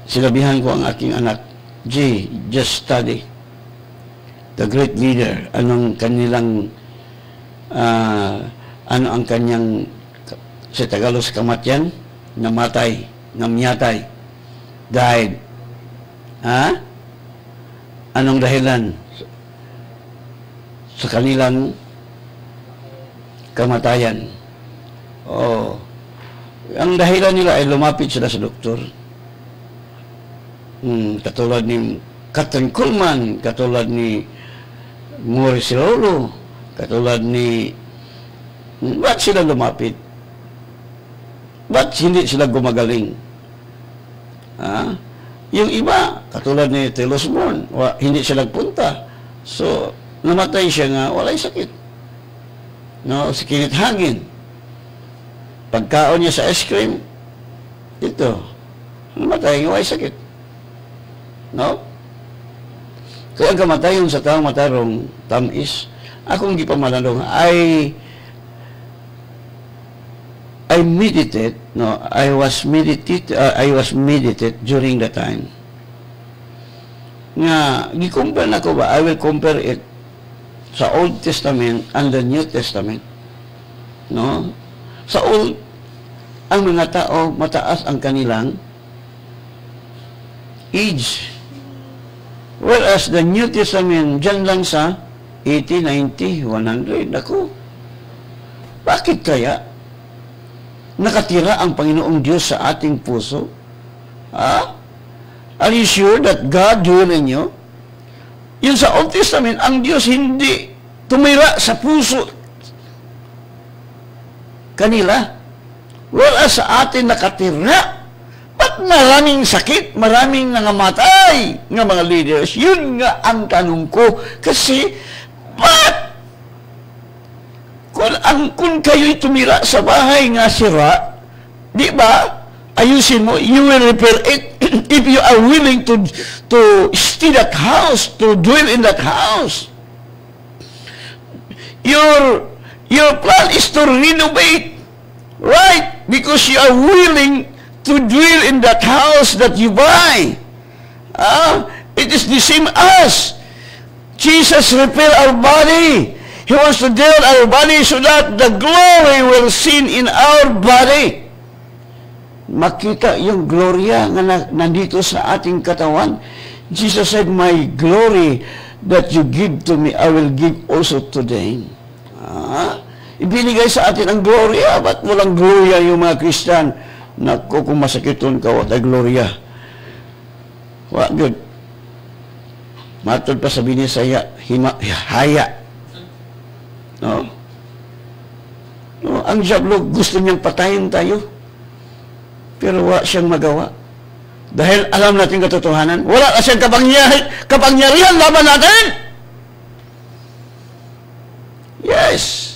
Sinabihan ko ang aking anak, just study. The great leader, ano ang kanyang sa Tagalog sa kamatyan? Namatay, namyatay, died. Anong dahilan sa kanilang kamatayan? Ang dahilan nila ay lumapit sila sa doktor. Katulad ni Catherine Kuhlman, katulad ni Maurice Lolo, katulad ni... Ba't sila lumapit? Ba't hindi sila gumagaling? Yung iba, katulad ni Taylor Swan, hindi siya nagpunta. So, namatay siya nga, walay sakit. Sakit hangin. Pagkaon niya sa ice cream, namatay, walay sakit. Kaya ang kamatayon sa taong matarong tamis, akong gipamanalong, I was meditate during the time. Nga, gi-compare na ko ba? I will compare it sa Old Testament and the New Testament. Sa Old, ang mga tao, mataas ang kanilang age. Whereas the New Testament, dyan lang sa 80, 90, 100. Ako, bakit kaya nakatira ang Panginoong Diyos sa ating puso? Are you sure that God dwell in you? Yun sa Old Testament, ang Diyos hindi tumira sa puso kanila. Whereas sa atin nakatira. Ba't maraming sakit, maraming nangamatay ng mga leaders? Yun nga ang tanong ko. Kasi, ba't? Kung kayo'y tumira sa bahay nga sira, di ba? Ayusin mo, you will repair it if you are willing to stay that house, to dwell in that house. Your plan is to renovate, right? Because you are willing to dwell in that house that you buy. It is the same as Jesus repair our body. He wants to dwell our body so that the glory will seen in our body. Makita yung gloria na nandito sa ating katawan. Jesus said, my glory that you give to me, I will give also to them. Ibinigay sa atin ang gloria. Ba't walang gloria yung mga Christian? Naku, kung masakiton ka, what a gloria. What good? Matod pa sabi ni Saya, haya. Ang diablo gusto niyang patayin tayo. Pero wala siyang magawa. Dahil alam natin katotohanan, wala na siyang kapangyarihan laban natin. Yes.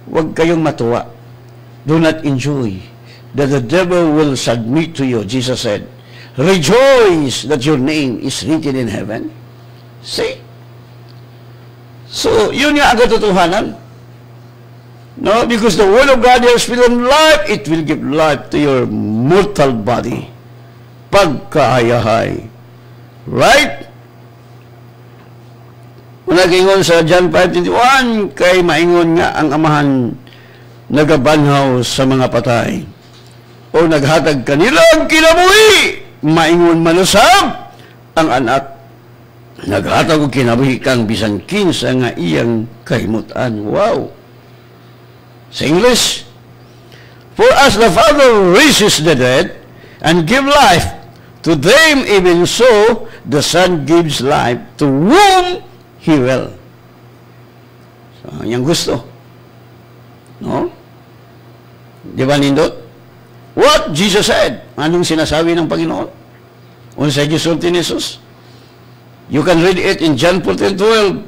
Huwag kayong matuwa. Do not enjoy that the devil will submit to you. Jesus said, rejoice that your name is written in heaven. See? So, yun nga ang katotohanan. No, because the word of God has given life, it will give life to your mortal body. Pagkaayahay. Right? Kung nag-ingon sa John 5:21, kay maingon nga ang amahan nagabanhaw sa mga patay o naghatag kanilang kinabuhi, maingon manusab ang anak naghatag og kinabuhi kang bisan kinsa nga iyang kahimutan. Wow. Sa English, for as the Father raises the dead and give life to them, even so the Son gives life to whom He will. So, yang gusto. No? Di ba nindot? What Jesus said? Anong sinasabi ng Panginoon? Unsay gisulti ni Jesus? You can read it in John 14:12.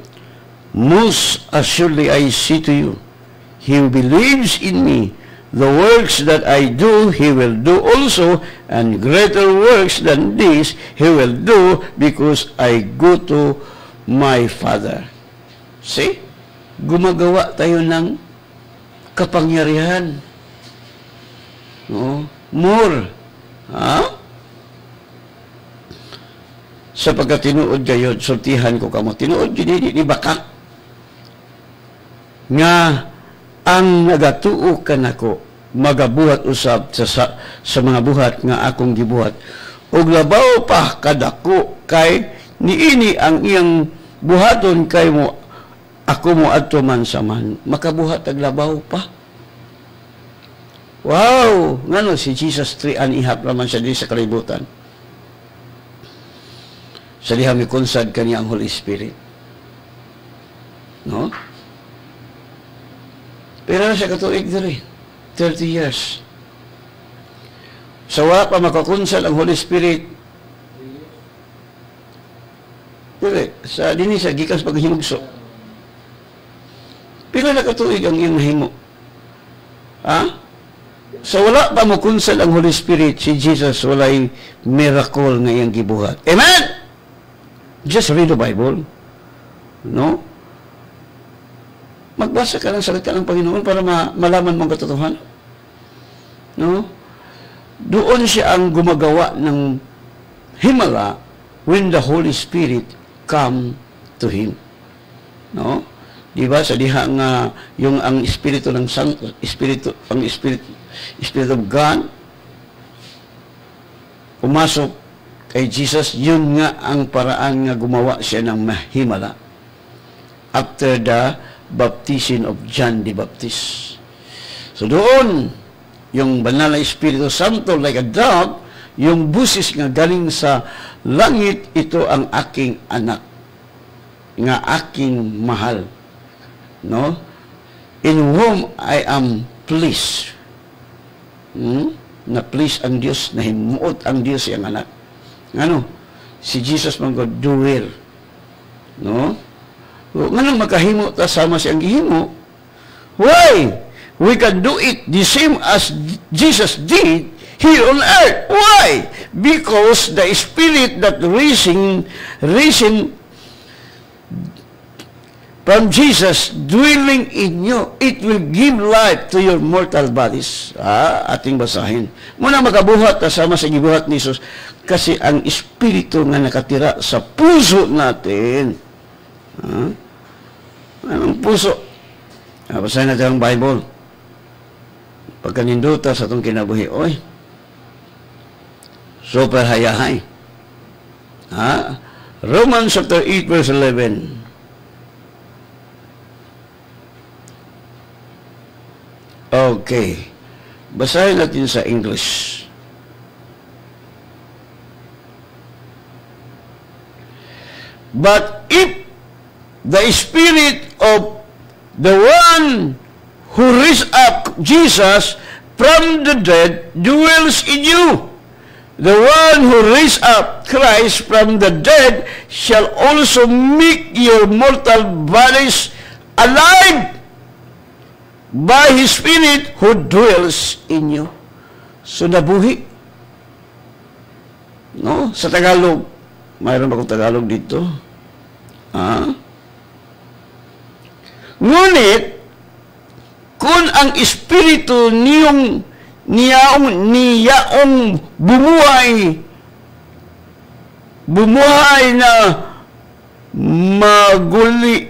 Most assuredly I say to you, he who believes in me, The works that I do, he will do also, and greater works than this he will do, because I go to my Father. See? Gumagawa tayo ng kapangyarihan. No? More. Ha? Sapagkat tinuod kayo, sultihan ko kamo. Tinuod yun, di bakak. Nga, ang nagatuo ka nako, magabuhat usab sa mga buhat nga akong gibuhat. Ug labaw pa kadako kay niini ang iyang buhaton kay mo, ako mo adto man sa man. Makabuhat ag labaw pa. Wow! Ngano si Jesus 3 and ihap naman siya din sa kalibutan. Sa diha mi konsad kaniya ang Holy Spirit. No? Pero na siya katuig diri. 30 years. Sa wala pa makakunsal ang Holy Spirit. Dili, sa dini sa gikas paghimugso. Pila na katuig ang iyang nahimo. Ha? Sa wala pa makunsal ang Holy Spirit, si Jesus walay miracle nga iyang gibuhat. Amen! Just read the Bible. No? Magbasa ka ng salita ng Panginoon para malaman mong katotohanan. No? Doon siya ang gumagawa ng himala when the Holy Spirit come to him. No? Di ba sa diha nga yung ang espiritu ng Santo, Spirit of God pumasok kay Jesus, yun nga ang paraan nga gumawa siya ng mahimala after the baptism of John the Baptist. So doon, yung banal na Espiritu Santo like a dove, yung busis nga galing sa langit, ito ang aking anak, nga aking mahal. No? In whom I am pleased. Na pleased ang Diyos, na himuot ang Diyos yung anak. Ano? Si Jesus man God, do will. No? Nganong makahimo ta sama siyang gihimo? Why? We can do it the same as Jesus did here on earth. Why? Because the Spirit that risen from Jesus dwelling in you, it will give life to your mortal bodies. Ating basahin. Muna makabuhat kasama sa gibuhat ni Jesus, kasi ang Espiritu nga nakatira sa puso natin. Anong puso? Basahin natin ang Bible. Pagkaninduta sa itong kinabuhi, oy, super hayahay. Romans chapter 8 verse 11. Okay. Basahin natin sa English. But if the Spirit of the one who raised up Jesus from the dead dwells in you, the one who raised up Christ from the dead shall also make your mortal bodies alive by His Spirit who dwells in you. So, nabuhi. No? Sa Tagalog, mayroon ba akong Tagalog dito? Ngunit, kung ang Espiritu niyaong bumuhay na maguli,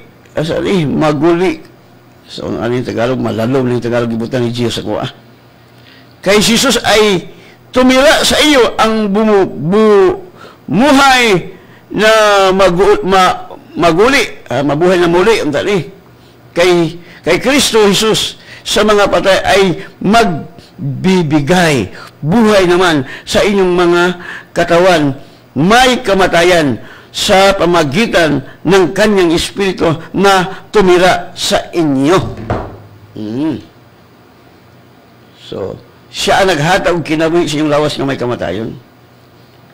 so, ano yung Tagalog? Malalom na yung Tagalog ibutan ni Jesus ako, Kay Jesus ay tumira sa iyo ang bumuhay na mabuhay na muli, ang tali. Kay Kristo Jesus sa mga patay ay magbibigay buhay naman sa inyong mga katawan. May kamatayan sa pamagitan ng kanyang Espiritu na tumira sa inyo. So, siya ang naghatag og kinabuhi sa inyong lawas nga may kamatayon.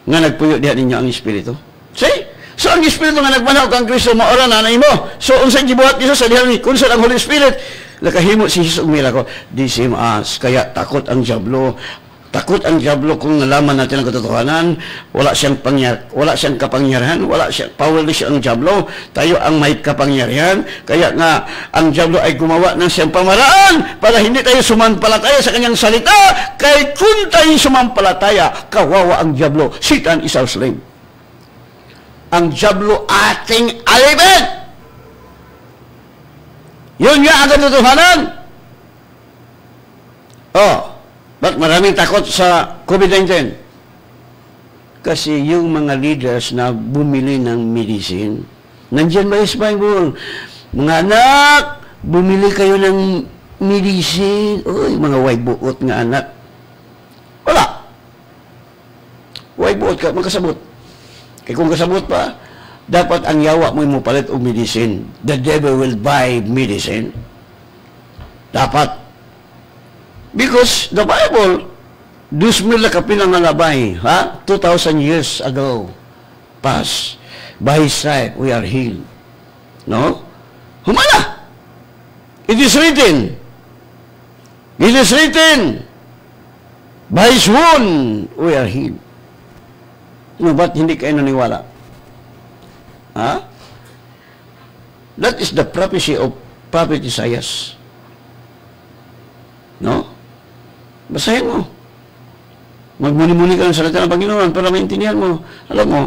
Nga nagpuyo diha ninyo ang Espiritu. See? So, ang Espiritu nga nagmanaw kang Kristo, maora na mo. So, unsay gibuhat niya sa diha ni kung sa ang Holy Spirit, Nakahimo si Jesus og milagro. The same as, kaya takot ang diablo. Takot ang diablo kung nalaman natin ang katotohanan. Wala siyang kapangyarihan, wala siyang powerless ang diablo. Tayo ang may kapangyarihan. Kaya nga ang diablo ay gumawa ng siyang pamaraan para hindi tayo sumampalataya sa kanyang salita. Kaya kung tayo sumampalataya, kawawa ang diablo. Satan is our slave. Ang diablo ating alipin. Yun nga ang katotohanan. Ba't maraming takot sa COVID-19? Kasi yung mga leaders na bumili ng medicine, nandiyan ba sa Bible? Mga anak, bumili kayo ng medicine. Uy, mga way buot nga anak. Wala. Way buot ka, magkasabot. Kaya kung kasabot pa, dapat ang yawa mo palit o medicine. The devil will buy medicine. Dapat. Because the Bible, 2,000 na kapinangalabay, 2,000 years ago, past, by His stripe, we are healed. No? Humana! It is written. It is written. By His wound, we are healed. No, ba't hindi kayo naniwala? That is the prophecy of Prophet Isaiah. No? Basahin mo. Magmuni-muni ka ng salita ng Panginoon para maintindihan mo. Alam mo,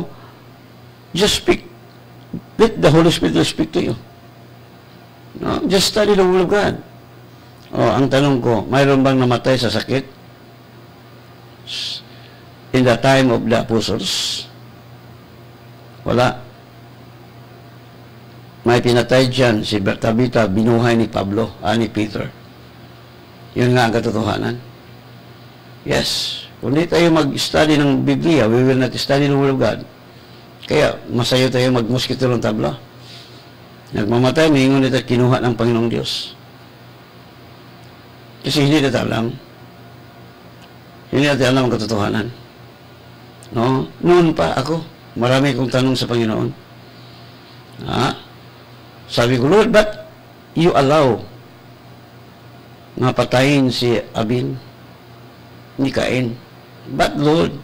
just speak. Let the Holy Spirit speak to you. No? Just study the Word of God. Ang tanong ko, mayroon bang namatay sa sakit? In the time of the apostles? Wala. May pinatay dyan, si Tabita, binuhay ni Pablo, ni Peter. Yun nga ang katotohanan. Yes. Kung di tayo mag-study ng Biblia, we will not study the Word of God. Kaya, masayo tayo mag-mosquito ng tabla. Nagmamatay, mahingon dito kinuha ng Panginoong Diyos. Kasi hindi natin alam. Hindi natin alam ang katotohanan. No? Noon pa ako, marami kong tanong sa Panginoon. Sabi ko, Lord, but you allow nga patayin si Abin, ni Cain? But Lord,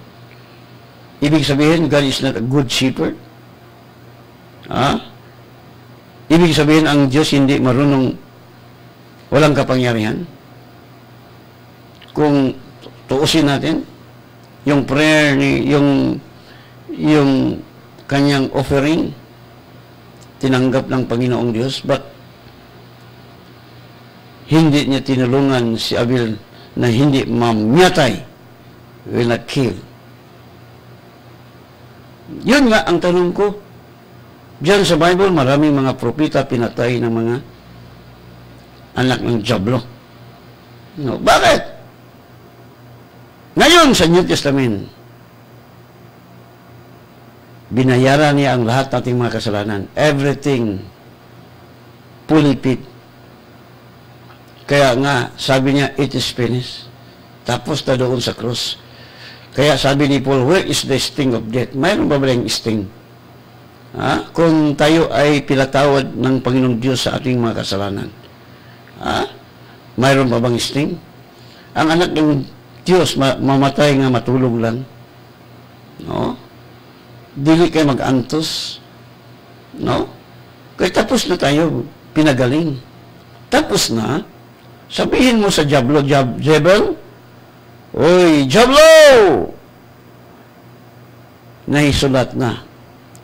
ibig sabihin, God is not a good shepherd? Ibig sabihin, ang Diyos hindi marunong, walang kapangyarihan? Kung tuusin natin, yung prayer ni, yung kanyang offering, tinanggap ng Panginoong Diyos, but hindi niya tinulungan si Abel na hindi mamyatay, will not kill. Yun nga ang tanong ko. Diyan sa Bible, maraming mga propeta pinatay ng mga anak ng diablo. No, bakit? Ngayon sa New Testament, binayaran niya ang lahat nating mga kasalanan. Everything fully paid. Kaya nga, sabi niya, it is finished. Tapos na doon sa cross. Kaya sabi ni Paul, where is the sting of death? Mayroon ba ba yung sting? Kung tayo ay pinatawad ng Panginoong Diyos sa ating mga kasalanan. Mayroon ba bang sting? Ang anak ng Diyos, mamatay nga matulog lang. No? Dili kayo mag-antos. No? Kaya tapos na tayo, pinagaling. Tapos na, sabihin mo sa Diablo, Jebel, oy, Diablo! Naisulat na.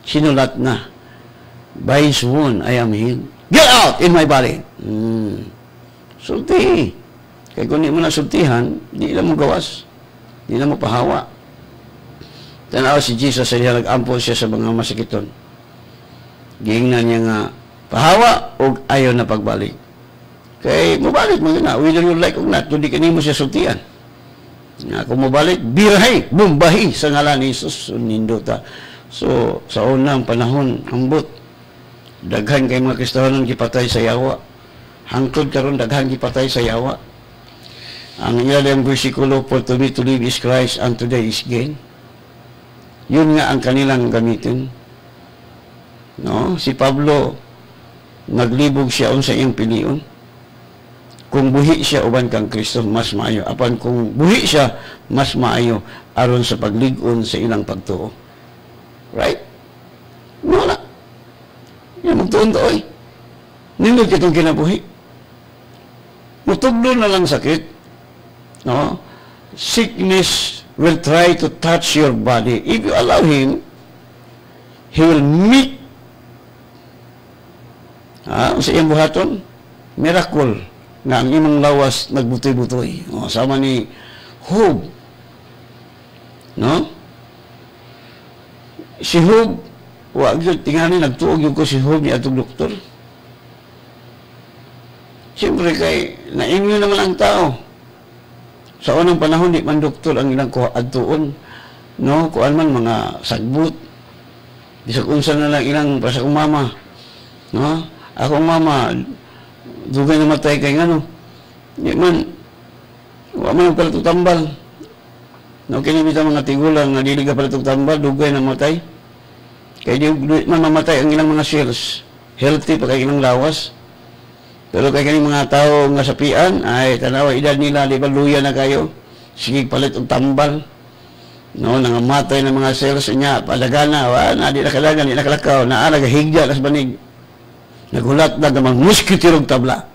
Sinulat na. By His wound, I am healed. Get out in my body! Sulti. Kaya kung di mo nasultihan, di na mo gawas. Di na mo pahawa. Tanaw si Jesus, siya nag-ampol siya sa mga masakiton. Giingnan niya nga, pahawa o ayaw na pagbalik. Kaya mabalik mo na, whether you like or not, hindi ka mo siya sultian. Kung mabalik, birahay, bumbahi sa ngalan ni Jesus, nindota. So, sa unang panahon, ambot, daghan kay mga Kristohanon gipatay sa yawa. Hangtod karon daghan gipatay sa yawa. Ang ilang versikulo, for to me to live is Christ, and today is gain. Yun nga ang kanilang gamitin. No? Si Pablo, naglibog siya sa iyong pilion. kung buhi siya uban kang Kristo, mas maayo. Apan kung buhi siya, mas maayo aron sa paglig-on sa ilang pagtuo. Right? Wala. Yan, magtuon to, oy. Nindot kitong kinabuhi. Mutugdo na lang sakit. No? Sickness will try to touch your body. If you allow him, he will meet sa iyang buhaton, miracle nga ang imong lawas nagbutoy-butoy. Sama ni Job. No? Si Job, wag yun, tingani, nagtuog yun ko si Job ni atong doktor. Siyempre kay, na-immune naman ang tao. Sa unang panahon, di man doktor ang ilang adtuon. No? Kuan man mga sagbot. Bisag unsa na lang ilang para sa mama. No? Akong mama, dugay na matay kay ngano. Di man, wala man pala itong tambal. No, kinibita mga tigulang, nadili ka pala itong tambal, dugay na matay. Kaya di man mamatay ang ilang mga cells. Healthy pa kay ilang lawas. Pero kay kaning mga tao nga sapian, ay tanawa edad nila, di ba luya na kayo? Sige palit og tambal. No, nangamatay ng mga cells niya, palagana, na di nakalagan, di nakalakaw, naalaga higya las banig. Nagulat na namang musketirong tabla.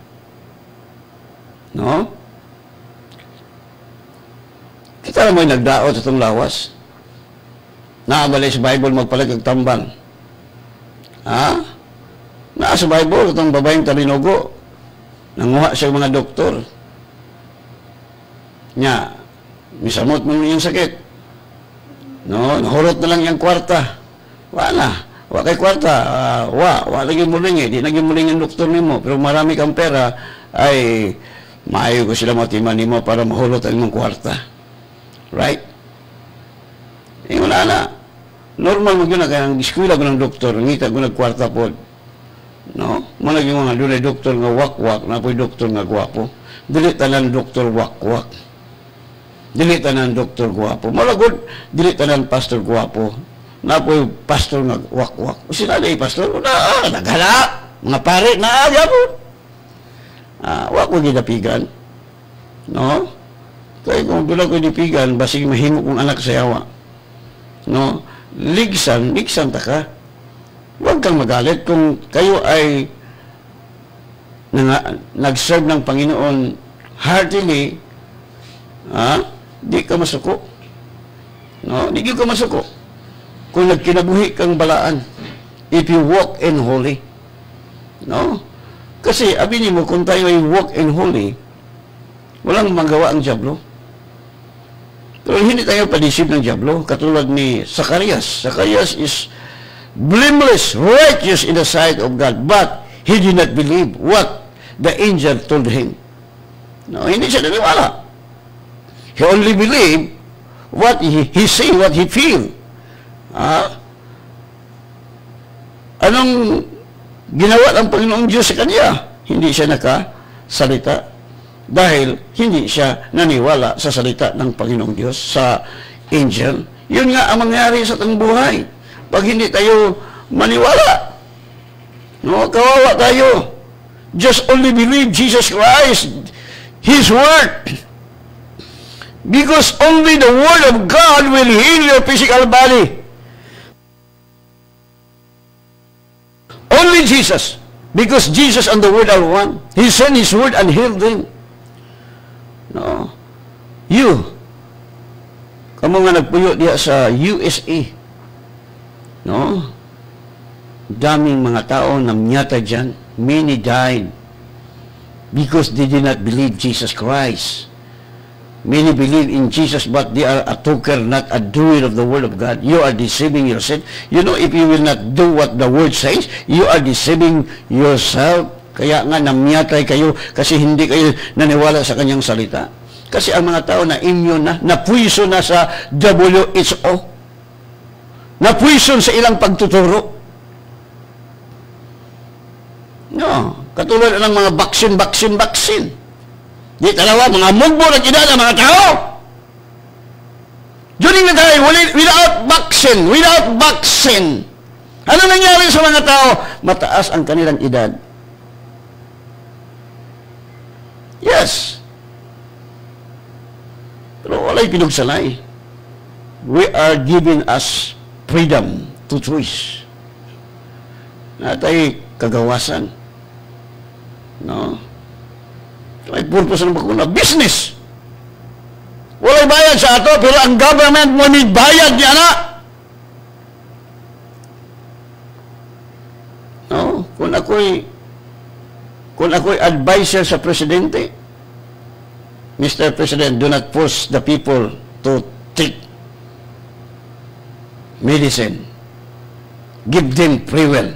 No? Kita na mo'y nagdaot itong lawas. Naabalay sa Bible magpalag ang tambal. Ha? Naa sa Bible itong babayang talinogo. Nanguha siya mga doktor. Nya, misamot mo yung sakit. No? Nahurot na lang yung kwarta. Wala. Wa kay kwarta, wa lagi muling di lagi muling ang doktor nimo, pero marami kang pera ay maayo ko sila matiman nimo para mahulot ang imong kwarta. Right? Wala na. Normal mo yun na kaya ang eskwela ko ng doktor, ngita ko nagkwarta po. No? Manag yung mga dunay doktor nga wak-wak, na po'y doktor nga gwapo. Dili tanan doktor wak-wak. Dili tanan doktor gwapo. Malagod, dili tanan pastor gwapo. Na po yung pastor nga wak-wak. Sinala yung pastor, naghala. Mga pare, naagapon. Wak ko ginapigan. No? Kaya kung doon ko ginapigan, basig mahimo kong anak sa yawa. No? Ligsan ta ka. Huwag kang magalit kung kayo ay nag-serve ng Panginoon heartily, di ka masuko. No? Di ka masuko. Kung nagkinabuhi kang balaan, if you walk in holy. No? Kasi, abinin mo, kung tayo ay walk in holy, walang magawa ang diablo. Pero hindi tayo padisip ng diablo, katulad ni Zacarias. Zacarias is blameless, righteous in the sight of God, but he did not believe what the angel told him. No, hindi siya naniwala. He only believed what he see, what he feel. Anong ginawa ng Panginoong Diyos sa kanya? Hindi siya nakasalita dahil hindi siya naniwala sa salita ng Panginoong Diyos, sa angel. Yun nga ang mangyari sa ating buhay. Pag hindi tayo maniwala, no, kawawa tayo. Just only believe Jesus Christ, His Word. Because only the Word of God will heal your physical body. Only Jesus. Because Jesus and the Word are one. He sent His Word and healed them. No. You. Kamu nga nagpuyo diya sa USA. No. Daming mga tao namyata dyan. Many died. Because they did not believe Jesus Christ. Many believe in Jesus, but they are a talker, not a doer of the Word of God. You are deceiving yourself. You know, if you will not do what the Word says, you are deceiving yourself. Kaya nga namyatay kayo kasi hindi kayo naniwala sa kanyang salita. Kasi ang mga tao na immune na, napuiso na sa WHO. Napuiso sa ilang pagtuturo. No, katulad ng mga vaccine. Di talawa, mga mugbo na kinala mga tao. During the time, without vaccine. Ano nangyari sa mga tao? Mataas ang kanilang edad. Yes. Pero walay pinugsalay. We are given us freedom to choose. Natay kagawasan. No? May purpose ng bakuna. Business! Walay bayad sa ato, pero ang government mo ni bayad niya na. No? Kung ako'y advisor sa presidente, Mr. President, do not force the people to take medicine. Give them free will.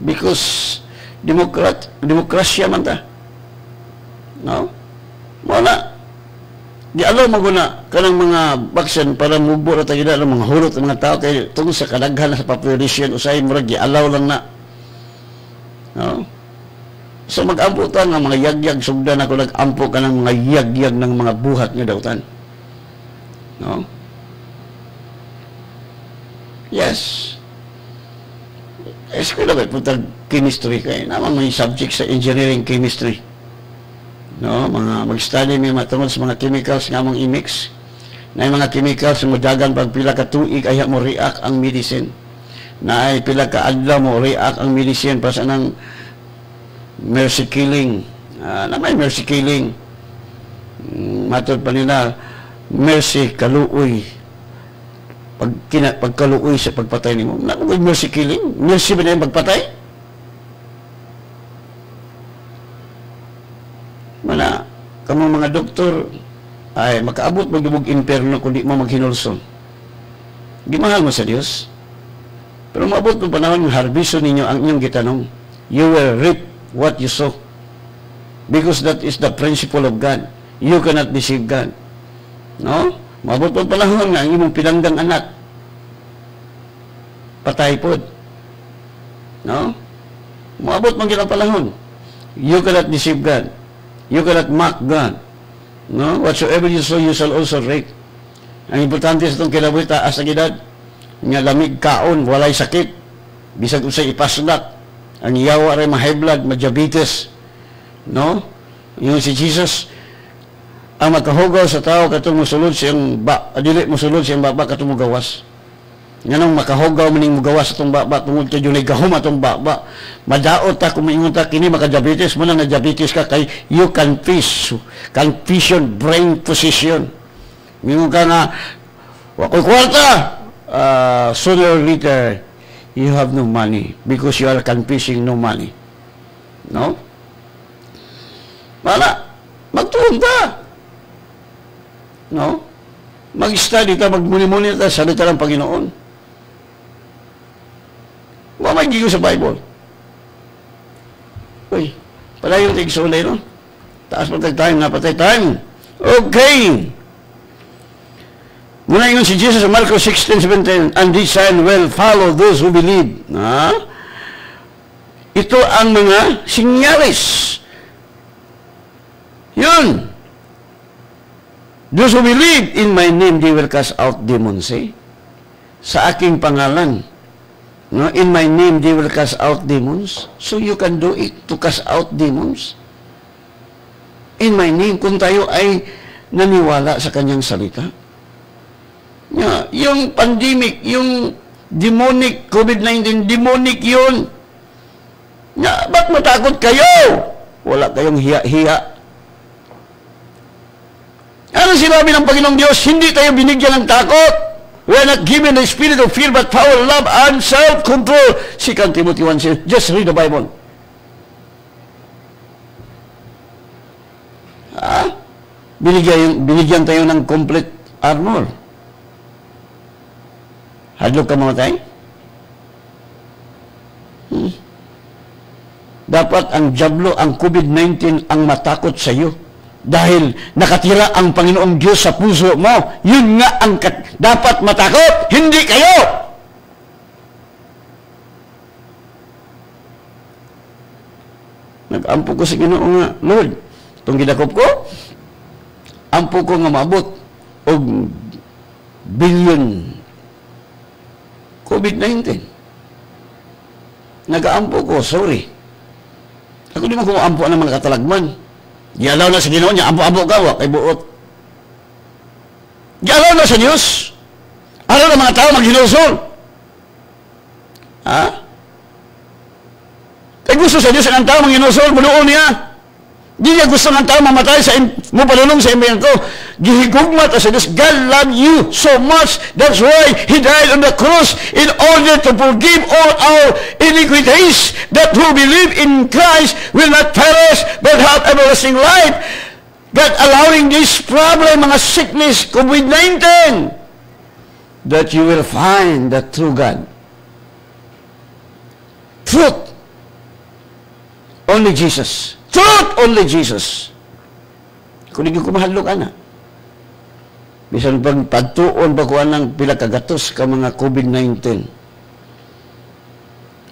Because demokrasya man ta. No? Wala. Di alaw maguna kanang mga baksin para mubo na tayo ng mga hulot ng mga tao kay tungkol sa kadaghan sa population usay murag di alaw lang na. No? So mag-ampo ta ng mga yagyag sugdan ako nag-ampo ka ng mga yagyag ng mga buhat nga dautan. No? Yes. Eskwela ba punta chemistry kay naman may subject sa engineering chemistry. No, mga mag-study may matungod sa mga chemicals nga mong i-mix. Na mga chemicals nga modagan pag pila ka tuig ay mo react ang medicine. Na ay pila ka adlaw mo react ang medicine para sa nang mercy killing. Na may mercy killing. Matod pa nila mercy kaluoy. Pagkaluoy sa pagpatay nimo. Na may mercy killing? Mercy ba na yung pagpatay? Mana, kamong mga doktor ay makaabot magdubog imperno kung di mo maghinulson. Gimahal mo sa Dios. Pero maabot mo panahon ng harbiso ninyo ang inyong gitanong. You will reap what you sow. Because that is the principle of God. You cannot deceive God. No? Maabot mo panahon nga ang imong pinanggang anak. Patay po. No? Maabot mo ginang panahon. You cannot deceive God. You cannot mock God. No? Whatsoever you sow, you shall also reap. Ang importante sa itong kilaboy, taas ang edad. Nga lamig kaon, walay sakit. Bisag usay ipasnak. Ang iyawa rin high blood, diabetes. No? Yung si Jesus, ang makahugaw sa tao katong musulod siyang dili musulod siyang baba katong mugawas. Nganong makahugaw maning mugawas atong baba tungod kay dunay gahom atong baba. Madaot ta kung maingon ta kini maka-diabetes mo na diabetes ka kay you confusion brain position. Mingon ka na wa koy kwarta. Sooner or later you have no money because you are confusing no money. No? Wala. Magtuon ta. No? Mag-study ta, magmuni-muni ta sa salita ng Panginoon. Wa may gigo sa Bible. Uy, palayo tayo sa ulay, no? Taas pa tayo time, napatay time. Okay. Muna yun si Jesus sa Marcos 16:17, and this sign will follow those who believe. Ito ang mga sinyalis. Yun. Those who believe in my name, they will cast out demons. Sa aking pangalan. No? In my name, they will cast out demons. So you can do it to cast out demons. In my name, kung tayo ay naniwala sa kanyang salita. Yung pandemic, yung demonic, COVID-19, demonic yun. Ba't matakot kayo? Wala kayong hiya-hiya. Ano sinabi ng Panginoong Diyos? Hindi tayo binigyan ng takot. We are not given the spirit of fear, but power, love, and self-control. 2 Timothy 1:6. Just read the Bible. Binigyan tayo ng complete armor. Hadlok ka mamatay? Dapat ang diablo, ang COVID-19 ang matakot sa iyo. Dahil nakatira ang Panginoong Diyos sa puso mo. Yun nga ang dapat matakot. Hindi kayo. Nag-ampo ko sa Ginoo nga, Lord, itong gidakop ko, ampo ko nga maabot og billion COVID-19. Nag-aampo ko, sorry. Ako di mo kumuampo ng mga katalagman. Gialaw na sa Ginoo niya, ampo-ampo ka, wa kay buot. Gialaw na sa Diyos. Araw na mga tao maghinusol. Ha? Kaya gusto sa Diyos ang tao maghinusol, bunuon niya. Di niya gusto ng tao mamatay sa mo palulong sa imbayan ko. Gihigugmat sa Diyos. God loved you so much. That's why He died on the cross in order to forgive all our iniquities. That who believe in Christ will not perish but have everlasting life. God allowing this problem, mga sickness, COVID-19, that you will find the true God. Truth. Only Jesus. Truth, only Jesus. Kung hindi ko mahalo ka na. Bisan pag pagtuon ba ko ng pila kagatos ka mga COVID-19.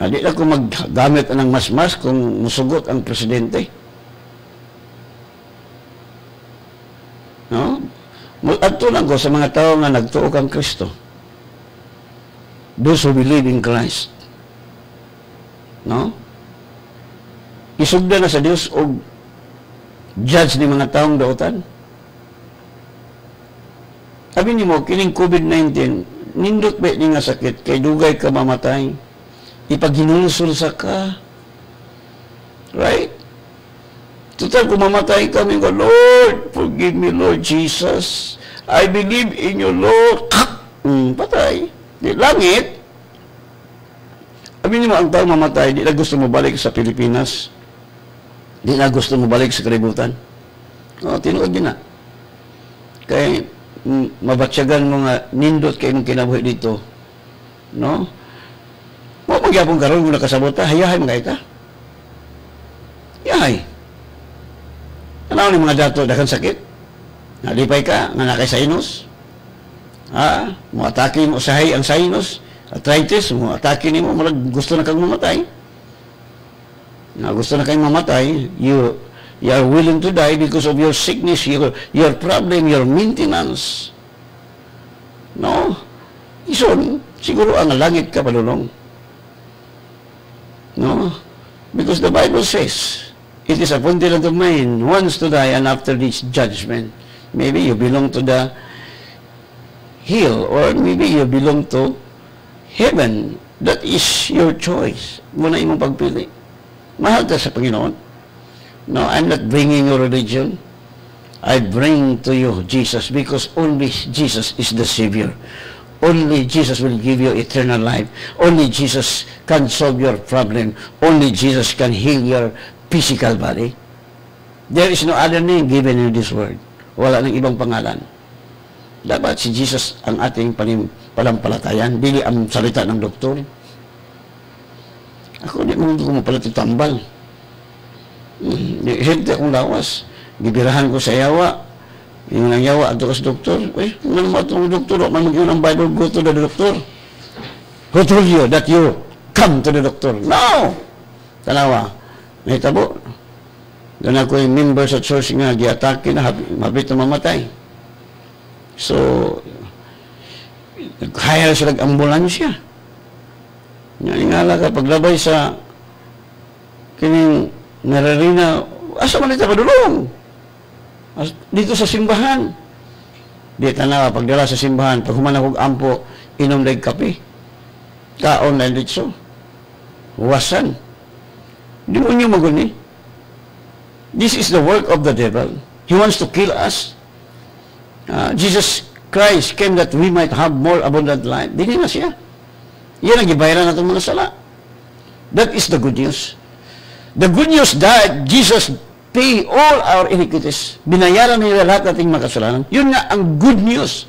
Hindi na ko maggamit ng mas-mas kung musugot ang presidente. No? Ato lang ko sa mga tao nga nagtuo kang Kristo. Those who believe in Christ. No? Isugda na sa Dios o judge ni mga taong dautan. Sabi ni mo, kining COVID-19, nindot ba ni nga sakit, kay dugay ka mamatay, ipaghinulusol sa ka. Right? Total, kung mamatay kami ko, Lord, forgive me, Lord Jesus. I believe in you, Lord. Patay. Di langit. Sabi ni mo, ang tao mamatay, di na gusto mo balik sa Pilipinas. Di na gusto mo balik sa kalibutan. O, tinuod din na. Kaya, mabatsyagan mo nga, nindot kayo mong kinabuhi dito. No? Mo magyapong karoon mo nakasabota, hayahay mga ita. Yahay. Ano ni mga dato, dakan sakit? Nalipay ka, nga nakay sinus. Ha? Mo atake mo usahay ang sinus. Arthritis, mo atake ni mo, gusto na kang mamatay. Na gusto na kayong mamatay, you are willing to die because of your sickness, your problem, your maintenance. No? Ison, siguro ang langit ka palulong. No? Because the Bible says, it is appointed unto man once to die and after this judgment. Maybe you belong to the hill or maybe you belong to heaven. That is your choice. Muna imong pagpili. Mahal ka sa Panginoon. No, I'm not bringing your religion. I bring to you Jesus because only Jesus is the Savior. Only Jesus will give you eternal life. Only Jesus can solve your problem. Only Jesus can heal your physical body. There is no other name given in this world. Wala nang ibang pangalan. Dapat si Jesus ang ating panampalatayaan, dili ang salita ng doktor. Ako di mo palat tambal. Hinte akong lawas. Gibirahan ko sa yawa. Yung nang yawa ato sa doktor. Ano mo itong doktor? Man mag-yun ang Bible, go to the doctor. Who told you that you come to the doctor? No! Tanawa. May tabo. Doon ako yung member sa church nga, giatake na, mabit na mamatay. So, nag-hire sila ambulansya. Nga ka, paglabay sa kining nararina, asa man ito padulong? Dito sa simbahan. Di tanawa, pagdala sa simbahan, pag human akong ampo, inom na kape. Kaon na dito. Wasan. Di mo niyo maguni. This is the work of the devil. He wants to kill us. Jesus Christ came that we might have more abundant life. Dili na siya. Yan ang gibayaran natin mga sala. That is the good news. The good news that Jesus pay all our iniquities. Binayaran nila lahat nating mga kasalanan. Yun nga ang good news.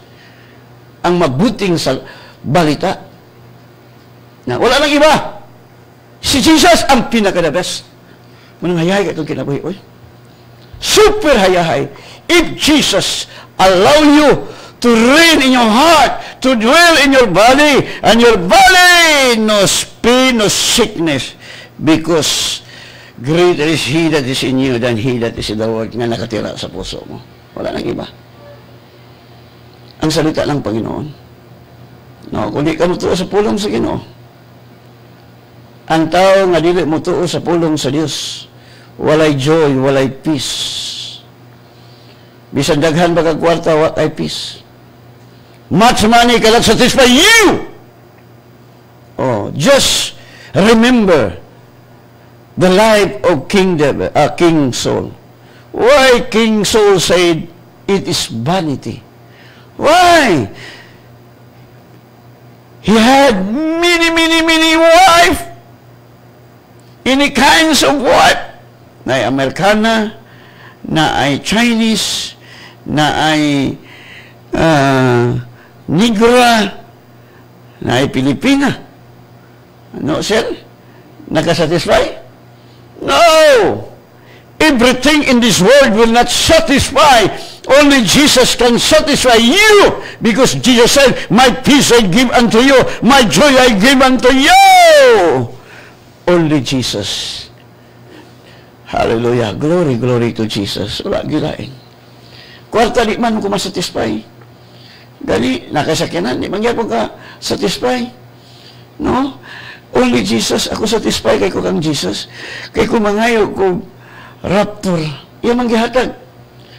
Ang mabuting balita. Na wala nang iba. Si Jesus ang pinaka-the best. Munang hayahay ka itong kinabuhi. Oy. Super hayahay. If Jesus allow you to reign in your heart, to dwell in your body, and your body knows pain, no sickness, because greater is He that is in you than he that is in the world, nga nakatira sa puso mo. Wala nang iba. Ang salita ng Panginoon. No, kung di ka mutuo sa pulong sa Ginoo, ang tao nga dili mutuo sa pulong sa Dios, walay joy, walay peace. Bisan daghan ba kag kwarta, what ay peace? Much money cannot satisfy you. Oh, just remember the life of King Saul. Why King Saul said it is vanity? Why? He had many wife. Any kinds of wife. Na ay Amerikana, na ay Chinese, na ay Negra, na ay Pilipina. No, sir? Nakasatisfy? No! Everything in this world will not satisfy. Only Jesus can satisfy you, because Jesus said, my peace I give unto you, my joy I give unto you. Only Jesus. Hallelujah. Glory, glory to Jesus. Wala gilain. Kwarta di man ko masatisfy. Gali, nakasakyanan, di man gyapon ka satisfy. No? Only Jesus. Ako satisfy kay ko kang Jesus. Kay ko mangayo ko raptor, iya man gihatag.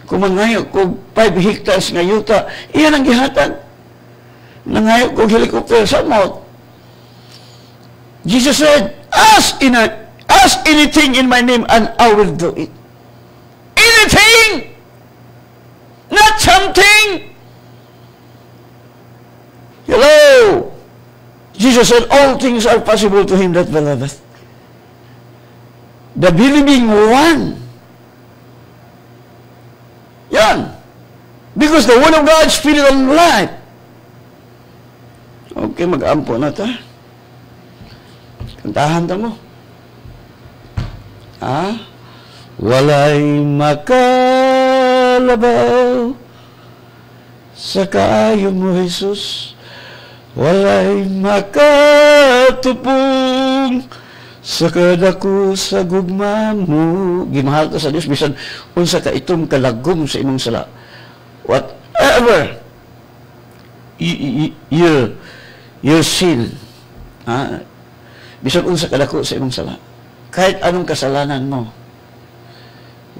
Kung mangayo ko 5 hectares nga yuta, iya nang gihatag. Nangayo ko helicopter sa mouth. Jesus said, ask anything in my name and I will do it. Anything! Not something! Hello! Jesus said, all things are possible to him that believeth. The believing one. Yan. Because the Word of God, Spirit and life. Okay, mag-ampo na ta. Kantahan ta mo. Walay makalabaw sa kaayo mo, Jesus. Walay makatupong sa kadako sa gugma mo. Gimahal ka sa Diyos, bisan unsa ka itong kalagom sa imong sala. Whatever your sin, bisan unsa kadako sa imong sala, kahit anong kasalanan mo,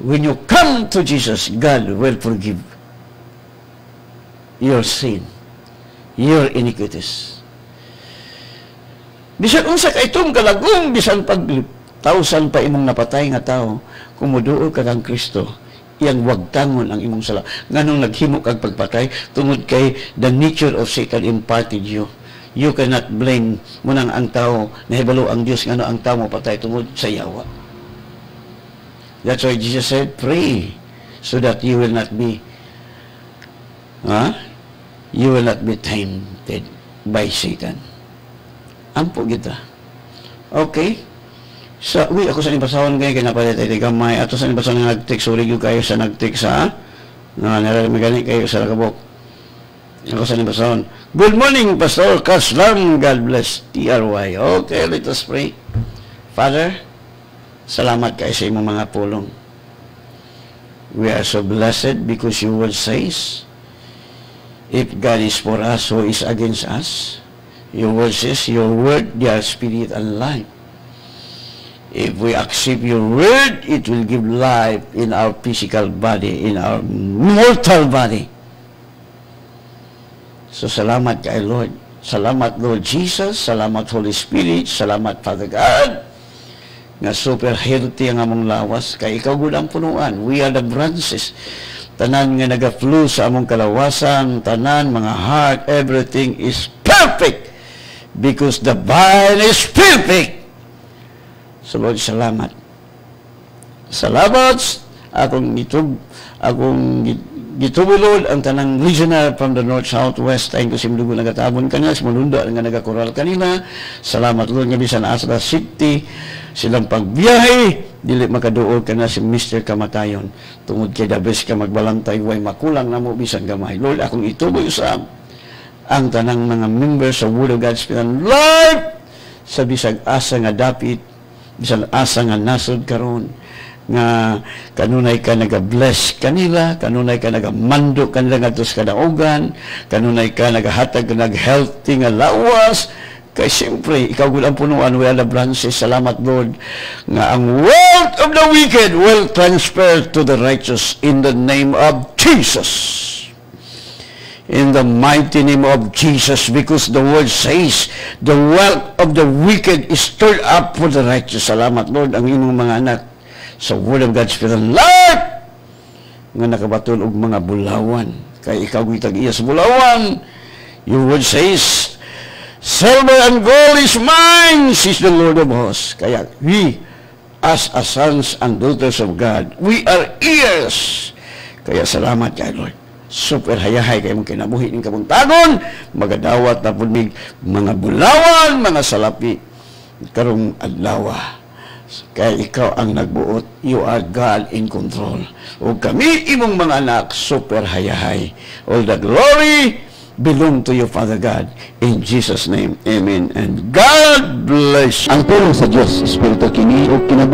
when you come to Jesus, God will forgive your sin, your iniquities. Bisan unsa ka itong kalagong, bisan pag 1,000 pa imong napatay nga tao, kumuduol ka kang Kristo, iyang wagtangon ang imong sala. Nganong naghimo kag pagpatay, tungod kay the nature of Satan imparted you. You cannot blame mo nang ang tao, nahibalo ang Diyos ngano ang tao mo patay tungod sa yawa. That's why Jesus said, pray so that you will not be tempted by Satan. Ampo kita. Okay? Ako sa nipasahon kayo, kinapalit ay gamay. Ato sa nipasahon nga nag-text, ulig yung kayo sa nag-text, ha? Nararamigani kayo sa lakabok. Ako sa nipasahon. Good morning, Pastor Kaslam. God bless. TRY. Okay, let us pray. Father, salamat kayo sa imong mga pulong. We are so blessed because your word says, if God is for us, who is against us? Your word says, your word, they are spirit and life. If we accept your word, it will give life in our physical body, in our mortal body. So salamat kay Lord. Salamat Lord Jesus. Salamat Holy Spirit. Salamat Father God. Nga super healthy ang among lawas. Kay ikaw gud ang punuan. We are the branches. Tanan nga naga-flow sa among kalawasan. Tanan, mga heart, everything is perfect. Because the vine is perfect. So Lord, salamat. Salamat akong gitubo Lord ang tanang regional from the north, south, west. Tayong kasimdugo nagatabon kanila, simalunda nga nagakoral kanila. Salamat Lord nga bisan asa city silang pagbiyahe, dili makaduol ka na si Mr. Kamatayon. Tungod kay dabes ka magbalantay, way makulang na mo bisan gamay. Lord, akong itubo usab ang tanang mga members sa Word of God Spirit and Life sa bisag asa nga dapit, bisag asa nga nasod karon nga kanunay ka naga-bless kanila, kanunay ka nagamando kanila nga tos kadaugan, kanunay ka nagahatag nag-healthy nga lawas, Kaya siyempre, ikaw gulang punuan, we are the branches. Salamat, Lord, nga ang wealth of the wicked will transfer to the righteous in the name of Jesus. In the mighty name of Jesus, because the word says, the wealth of the wicked is stored up for the righteous. Salamat, Lord, ang inyong mga anak sa word of God's Spirit life nga nakabaton og mga bulawan. Kaya ikaw gitag-iya sa bulawan. Your word says, silver and gold is mine, says the Lord of hosts. Kaya we, as a sons and daughters of God, we are heirs. Kaya salamat kay Lord. Super hayahay kayo mong kinabuhi ng kabuntagon, magadawat na punig mga bulawan, mga salapi, karong adlawa. Kaya ikaw ang nagbuot, you are God in control. O kami, imong mga anak, super hayahay. All the glory belong to you, Father God. In Jesus' name, amen. And God bless you. Ang tulong sa Diyos, Espiritu kini o kinabuhi